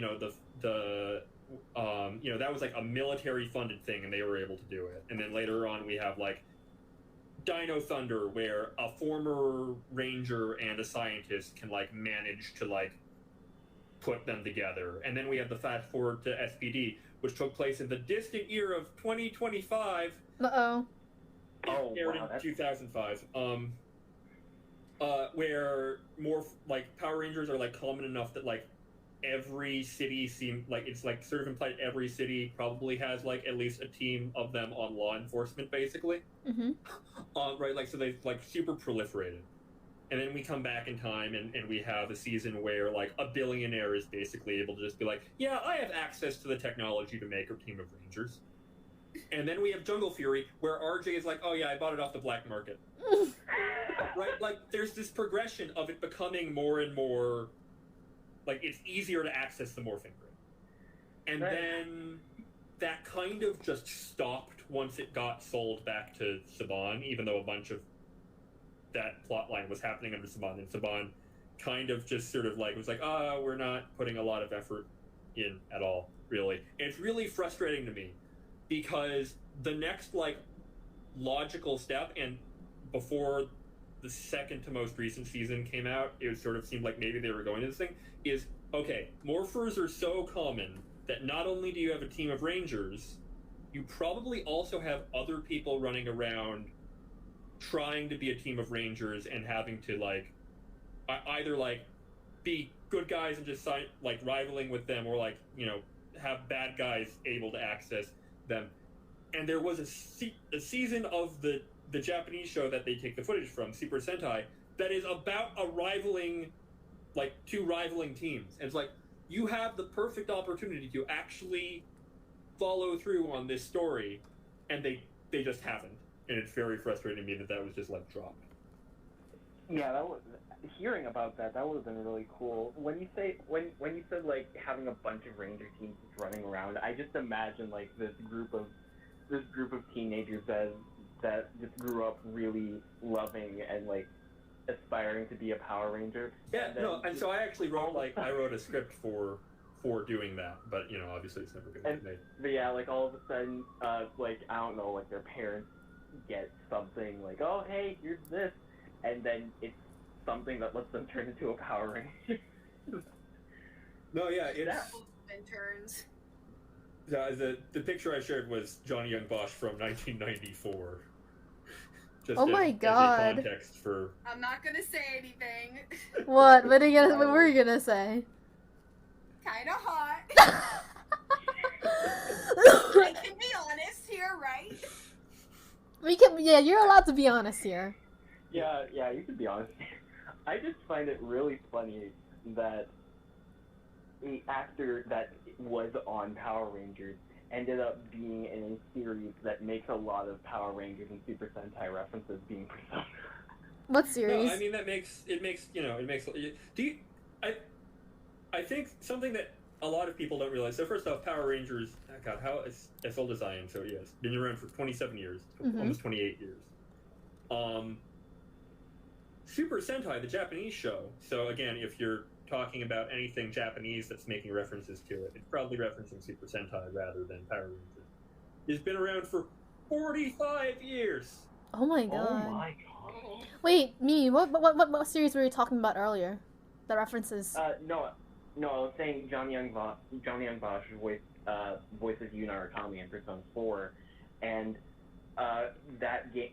[SPEAKER 4] that was like a military funded thing and they were able to do it. And then later on we have like Dino Thunder, where a former ranger and a scientist can like manage to like put them together. And then we have the fast forward to SPD, which took place in the distant year of 2025.
[SPEAKER 2] Uh-oh.
[SPEAKER 1] Oh,
[SPEAKER 4] Aired
[SPEAKER 1] wow,
[SPEAKER 4] in 2005. Where more like Power Rangers are like common enough that like every city seems like it's like sort of implied every city probably has like at least a team of them on law enforcement, basically.
[SPEAKER 2] Mm-hmm.
[SPEAKER 4] Right, like so they've like super proliferated. And then we come back in time and we have a season where like a billionaire is basically able to just be like, yeah, I have access to the technology to make a team of Rangers. And then we have Jungle Fury, where RJ is like, oh yeah, I bought it off the black market. Right? Like, there's this progression of it becoming more and more, like, it's easier to access the morphing grid. And
[SPEAKER 1] right.
[SPEAKER 4] then that kind of just stopped once it got sold back to Saban, even though a bunch of that plot line was happening under Saban, and Saban kind of just sort of like, was like, we're not putting a lot of effort in at all, really. And it's really frustrating to me, because the next, like, logical step, and before the second to most recent season came out, it sort of seemed like maybe they were going to this thing, is, okay, morphers are so common that not only do you have a team of Rangers, you probably also have other people running around trying to be a team of Rangers and having to, like, either, like, be good guys and just, like, rivaling with them, or, like, have bad guys able to access them. And there was a season of the Japanese show that they take the footage from, Super Sentai, that is about a rivaling, like, two rivaling teams. And it's like, you have the perfect opportunity to actually follow through on this story, and they just haven't. And it's very frustrating to me that was just, like, dropped.
[SPEAKER 1] Yeah, that was, hearing about that would have been really cool. When you said like having a bunch of Ranger teams just running around, I just imagine like this group of teenagers that just grew up really loving and like aspiring to be a Power Ranger.
[SPEAKER 4] Yeah, and so I actually wrote a script for doing that, but obviously it's never gonna be made.
[SPEAKER 1] But yeah, like all of a sudden, like I don't know, like their parents get something like, oh hey, here's this, and then it's something that lets them turn into a Power Ranger.
[SPEAKER 4] No, yeah, it's
[SPEAKER 3] interns.
[SPEAKER 4] The picture I shared was Johnny Young Bosch from 1994. Just
[SPEAKER 2] oh my god!
[SPEAKER 4] As a context for.
[SPEAKER 3] I'm not gonna say anything.
[SPEAKER 2] What? What were you gonna say?
[SPEAKER 3] Kinda hot. I can be honest here, right?
[SPEAKER 2] We can. Yeah, you're allowed to be honest here.
[SPEAKER 1] Yeah, you can be honest. I just find it really funny that the actor that was on Power Rangers ended up being in a series that makes a lot of Power Rangers and Super Sentai references being Persona.
[SPEAKER 2] What series?
[SPEAKER 4] No, I mean that makes I think something that a lot of people don't realize. So first off, Power Rangers, God, how as old as I am, so yes, been around for 27 years, almost 28 years. Super Sentai, the Japanese show. So again, if you're talking about anything Japanese that's making references to it, it's probably referencing Super Sentai rather than Power Rangers. It's been around for 45 years.
[SPEAKER 2] Oh my god.
[SPEAKER 1] Oh my god.
[SPEAKER 2] Wait, Mimi, what series were you talking about earlier? The references.
[SPEAKER 1] No, I was saying Johnny Young Bosch voices Yu Narukami in Persona 4, and that game.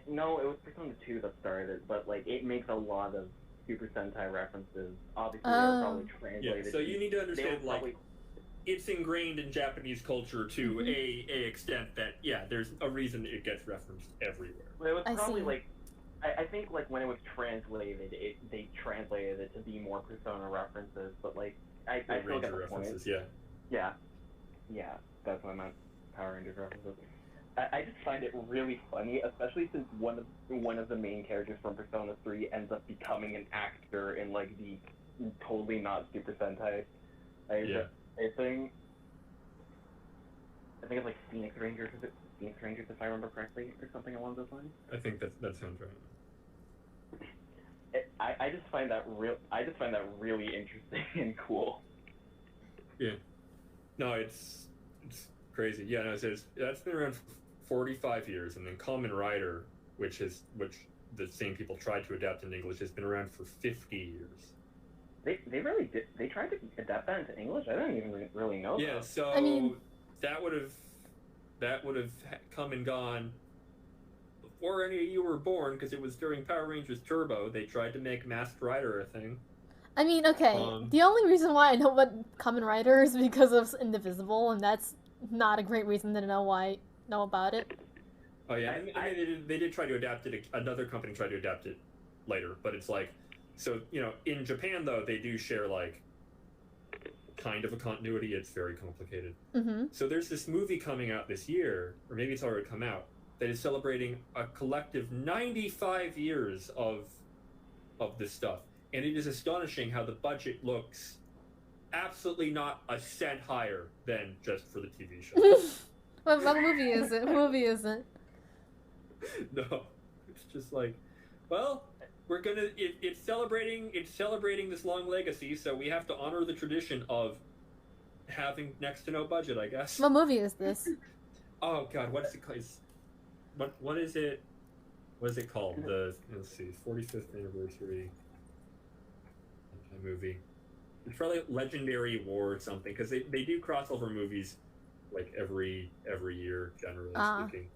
[SPEAKER 1] No, it was Persona 2 that started it, but like it makes a lot of Super Sentai references. Obviously, they were probably translated.
[SPEAKER 4] Yeah, so you need to understand, like,
[SPEAKER 1] probably...
[SPEAKER 4] it's ingrained in Japanese culture to a extent that, yeah, there's a reason it gets referenced everywhere.
[SPEAKER 1] Well, it was probably like, I think like when it was translated, they translated it to be more Persona references, but like I still get the
[SPEAKER 4] references,
[SPEAKER 1] point. Yeah, that's what I meant. Power Rangers references. I just find it really funny, especially since one of the main characters from Persona 3 ends up becoming an actor in like the totally not Super Sentai. I think it's like Phoenix Rangers. Is it Phoenix Rangers, if I remember correctly, or something along those lines?
[SPEAKER 4] I think that sounds right.
[SPEAKER 1] I just find that really interesting and cool.
[SPEAKER 4] Yeah. No, it's crazy. Yeah, no, that's been around for 45 years, and then Kamen Rider, which the same people tried to adapt in English, has been around for 50 years.
[SPEAKER 1] They really did. They tried to adapt that into English. I didn't even really know.
[SPEAKER 4] Yeah,
[SPEAKER 1] that.
[SPEAKER 4] so
[SPEAKER 2] I mean,
[SPEAKER 4] that would have come and gone before any of you were born, because it was during Power Rangers Turbo. They tried to make Masked Rider a thing.
[SPEAKER 2] I mean, okay. The only reason why I know what Kamen Rider is because of Indivisible, and that's not a great reason to know about it.
[SPEAKER 4] Oh yeah, they did try to adapt it. Another company tried to adapt it later, but it's like, so in Japan though, they do share like kind of a continuity. It's very complicated.
[SPEAKER 2] Mm-hmm.
[SPEAKER 4] So there's this movie coming out this year, or maybe it's already come out, that is celebrating a collective 95 years of this stuff, and it is astonishing how the budget looks absolutely not a cent higher than just for the TV show.
[SPEAKER 2] What movie is it? What movie is it?
[SPEAKER 4] No, it's just like, well, we're gonna. It's celebrating this long legacy, so we have to honor the tradition of having next to no budget, I guess.
[SPEAKER 2] What movie is this?
[SPEAKER 4] Oh God, what's it called? What is it? What is it called? Let's see, 45th anniversary movie. It's probably Legendary War or something, because they do crossover movies like every year, generally speaking.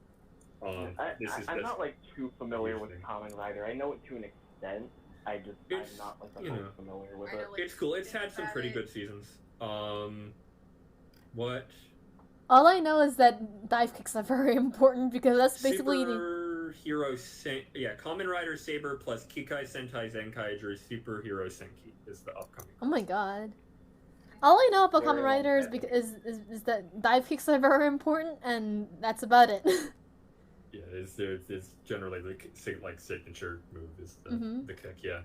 [SPEAKER 1] I'm not like too familiar with Kamen Rider. I know it to an extent. I'm not like the most familiar with it.
[SPEAKER 4] It's cool. It's had some pretty good seasons. What?
[SPEAKER 2] All I know is that dive kicks are very important because that's basically
[SPEAKER 4] Kamen Rider Saber plus Kikai Sentai Zenkaiger Superhero Senki is the upcoming.
[SPEAKER 2] Oh my god. All I know about Kamen Rider is that dive kicks are very important, and that's about it.
[SPEAKER 4] Yeah, it's generally like signature move is the kick, yeah.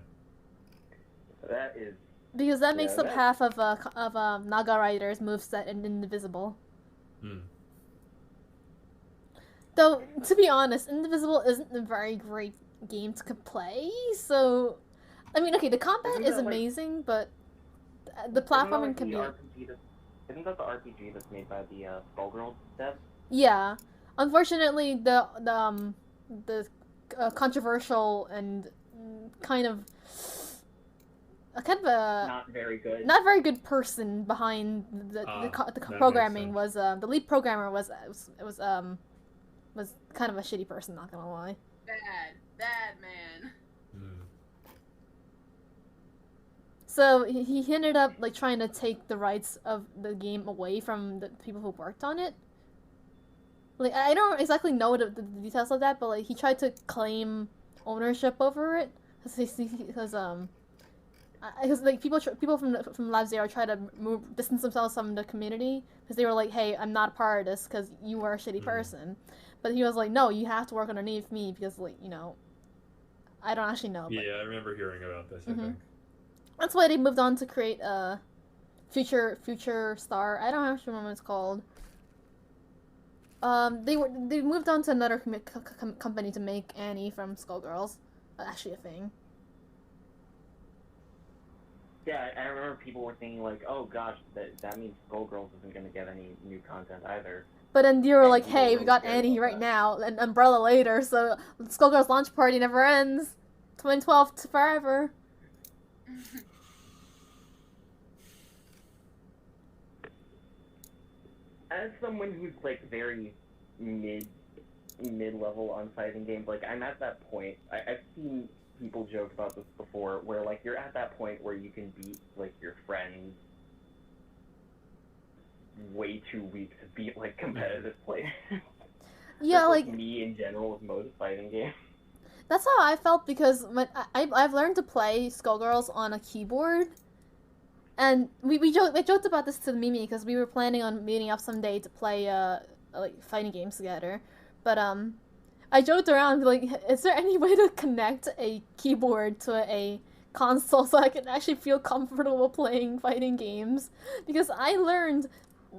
[SPEAKER 1] That is...
[SPEAKER 2] Because that makes up half of Naga Rider's moveset in Indivisible. Though, to be honest, Indivisible isn't a very great game to play, so... I mean, okay, the combat is amazing, but the platforming can be...
[SPEAKER 1] Isn't that the RPG that's made by the Skullgirls devs?
[SPEAKER 2] Yeah. Unfortunately, the controversial and kind of a
[SPEAKER 1] not very good
[SPEAKER 2] person behind the programming was the lead programmer was kind of a shitty person, not gonna lie.
[SPEAKER 3] Bad man.
[SPEAKER 2] So he ended up like trying to take the rights of the game away from the people who worked on it. Like, I don't exactly know the details of that, but like he tried to claim ownership over it because like people from Lab Zero try to distance themselves from the community because they were like, hey, I'm not a part of this because you are a shitty person, but he was like, no, you have to work underneath me because like I don't actually know. But...
[SPEAKER 4] Yeah, I remember hearing about this. I think
[SPEAKER 2] that's why they moved on to create Future Star. I don't actually remember what it's called. They moved on to another company to make Annie from Skullgirls. Actually a thing.
[SPEAKER 1] Yeah, I remember people were thinking like, oh gosh, that means Skullgirls isn't going to get any new content either.
[SPEAKER 2] But then you were like, hey, we got Annie right now, and Umbrella later, so Skullgirls launch party never ends. 2012 to forever.
[SPEAKER 1] as someone who's like very mid-level on fighting games, like I'm at that point. I've seen people joke about this before, where like you're at that point where you can beat like your friends way too weak to beat like competitive players.
[SPEAKER 2] Yeah,
[SPEAKER 1] Just,
[SPEAKER 2] like
[SPEAKER 1] me in general with most fighting games.
[SPEAKER 2] that's how I felt because when I've learned to play Skullgirls on a keyboard, and we joked about this to Mimi because we were planning on meeting up someday to play like fighting games together, but I joked around like, is there any way to connect a keyboard to a console so I can actually feel comfortable playing fighting games? Because I learned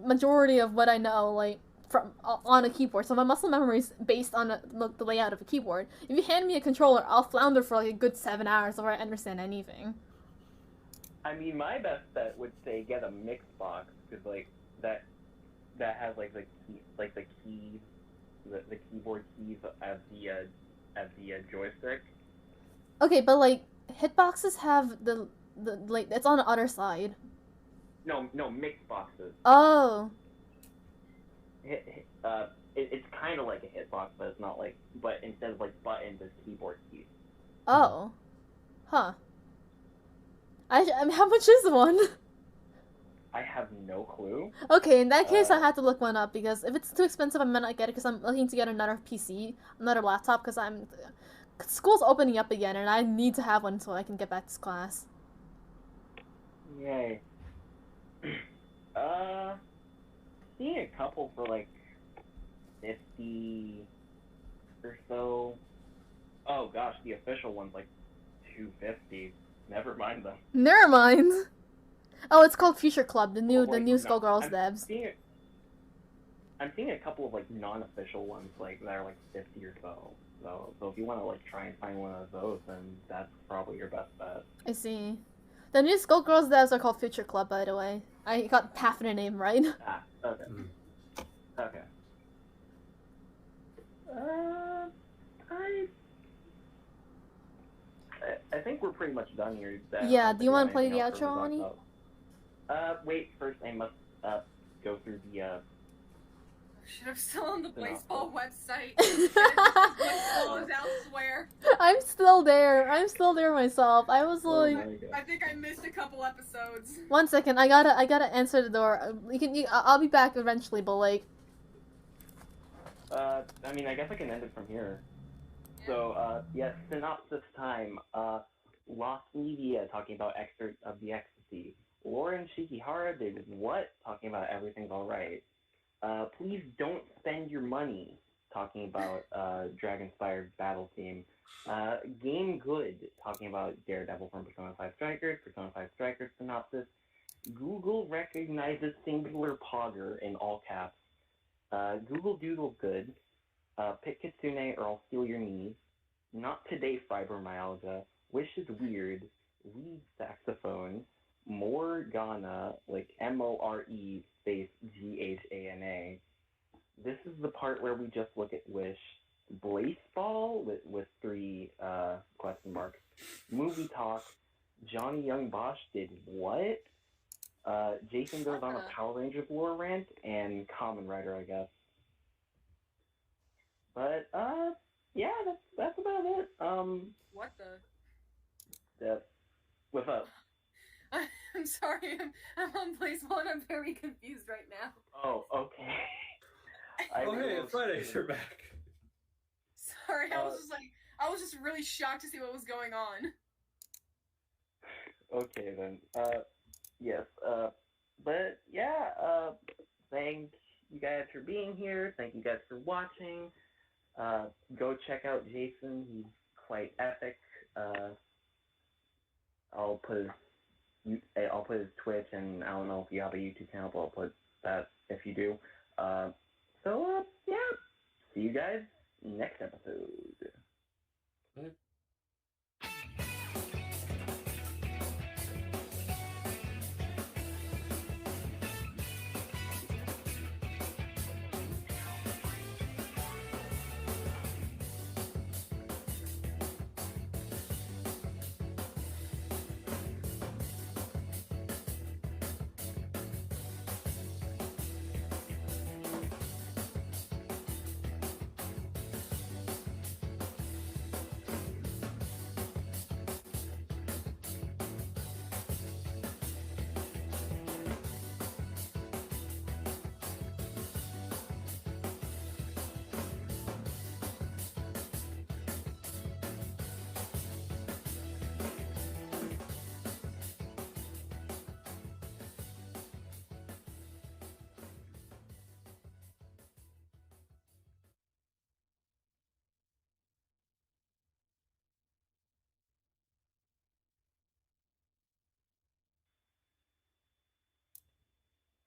[SPEAKER 2] majority of what I know like from on a keyboard, so my muscle memory is based on the layout of a keyboard. If you hand me a controller, I'll flounder for like a good 7 hours before I understand anything.
[SPEAKER 1] I mean, my best bet would say get a mix box because like that has like the keyboard keys as the joystick.
[SPEAKER 2] Okay, but like hitboxes have the like it's on the other side.
[SPEAKER 1] No, mix boxes.
[SPEAKER 2] Oh.
[SPEAKER 1] It's kind of like a hitbox, but it's not like. But instead of like buttons, it's keyboard keys.
[SPEAKER 2] Oh. Huh. I mean, how much is one?
[SPEAKER 1] I have no clue.
[SPEAKER 2] Okay, in that case, I had to look one up because if it's too expensive, I might not get it because I'm looking to get another PC, another laptop because school's opening up again and I need to have one so I can get back to class.
[SPEAKER 1] Yay. Seeing a couple for like 50 or so. Oh gosh, the official one's like 250. Never mind them.
[SPEAKER 2] Never mind. Oh, it's called Future Club, the new Skullgirls
[SPEAKER 1] I'm
[SPEAKER 2] devs.
[SPEAKER 1] I'm seeing a couple of like non-official ones like that are like 50 or so. So if you want to like try and find one of those, then that's probably your best bet.
[SPEAKER 2] I see. The new Skullgirls devs are called Future Club, by the way. I got half of the name right.
[SPEAKER 1] Ah, okay. Okay. I think we're pretty much done here.
[SPEAKER 2] Yeah, do you want to play the outro, Ani?
[SPEAKER 1] Wait, first I must go through the
[SPEAKER 3] Shit, I'm still on the
[SPEAKER 1] Synopsis.
[SPEAKER 3] baseball website. Baseball is elsewhere.
[SPEAKER 2] I'm still there myself. I was
[SPEAKER 1] Oh
[SPEAKER 2] like,
[SPEAKER 1] my God.
[SPEAKER 3] I think I missed a couple episodes.
[SPEAKER 2] 1 second, I gotta answer the door. I'll be back eventually, but like,
[SPEAKER 1] I mean, I guess I can end it from here. So, yes, synopsis time. Lost Media talking about excerpt of the ecstasy. Lauren Shikihara did what? Talking about everything's alright. Please don't spend your money. Talking about Dragon-inspired battle theme. Game Good. Talking about Daredevil from Persona 5 Strikers. Persona 5 Strikers synopsis. Google recognizes singular pogger in all caps. Google Doodle Good. Pick Kitsune or I'll steal your knees. Not today, fibromyalgia. Wish is weird. Lead saxophone. Morgana, like M-O-R-E space G-H-A-N-A. This is the part where we just look at Wish. Blaseball with 3 question marks. Movie Talk. Johnny Young Bosch did what? Jason goes on a Power Rangers lore rant, and Kamen Rider, I guess. But yeah, that's about it.
[SPEAKER 3] What the?
[SPEAKER 1] What's up?
[SPEAKER 3] I'm sorry, I'm on baseball and I'm very confused right now.
[SPEAKER 1] Oh, okay.
[SPEAKER 4] Oh, hey, Fridays are back.
[SPEAKER 3] Sorry, I was just really shocked to see what was going on.
[SPEAKER 1] Okay then. Yes. But yeah. Thank you guys for being here. Thank you guys for watching. Go check out Jason. He's quite epic. I'll put his Twitch, and I don't know if you have a YouTube channel, but I'll put that if you do. So yeah. See you guys next episode.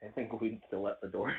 [SPEAKER 1] I think we'd still at the door.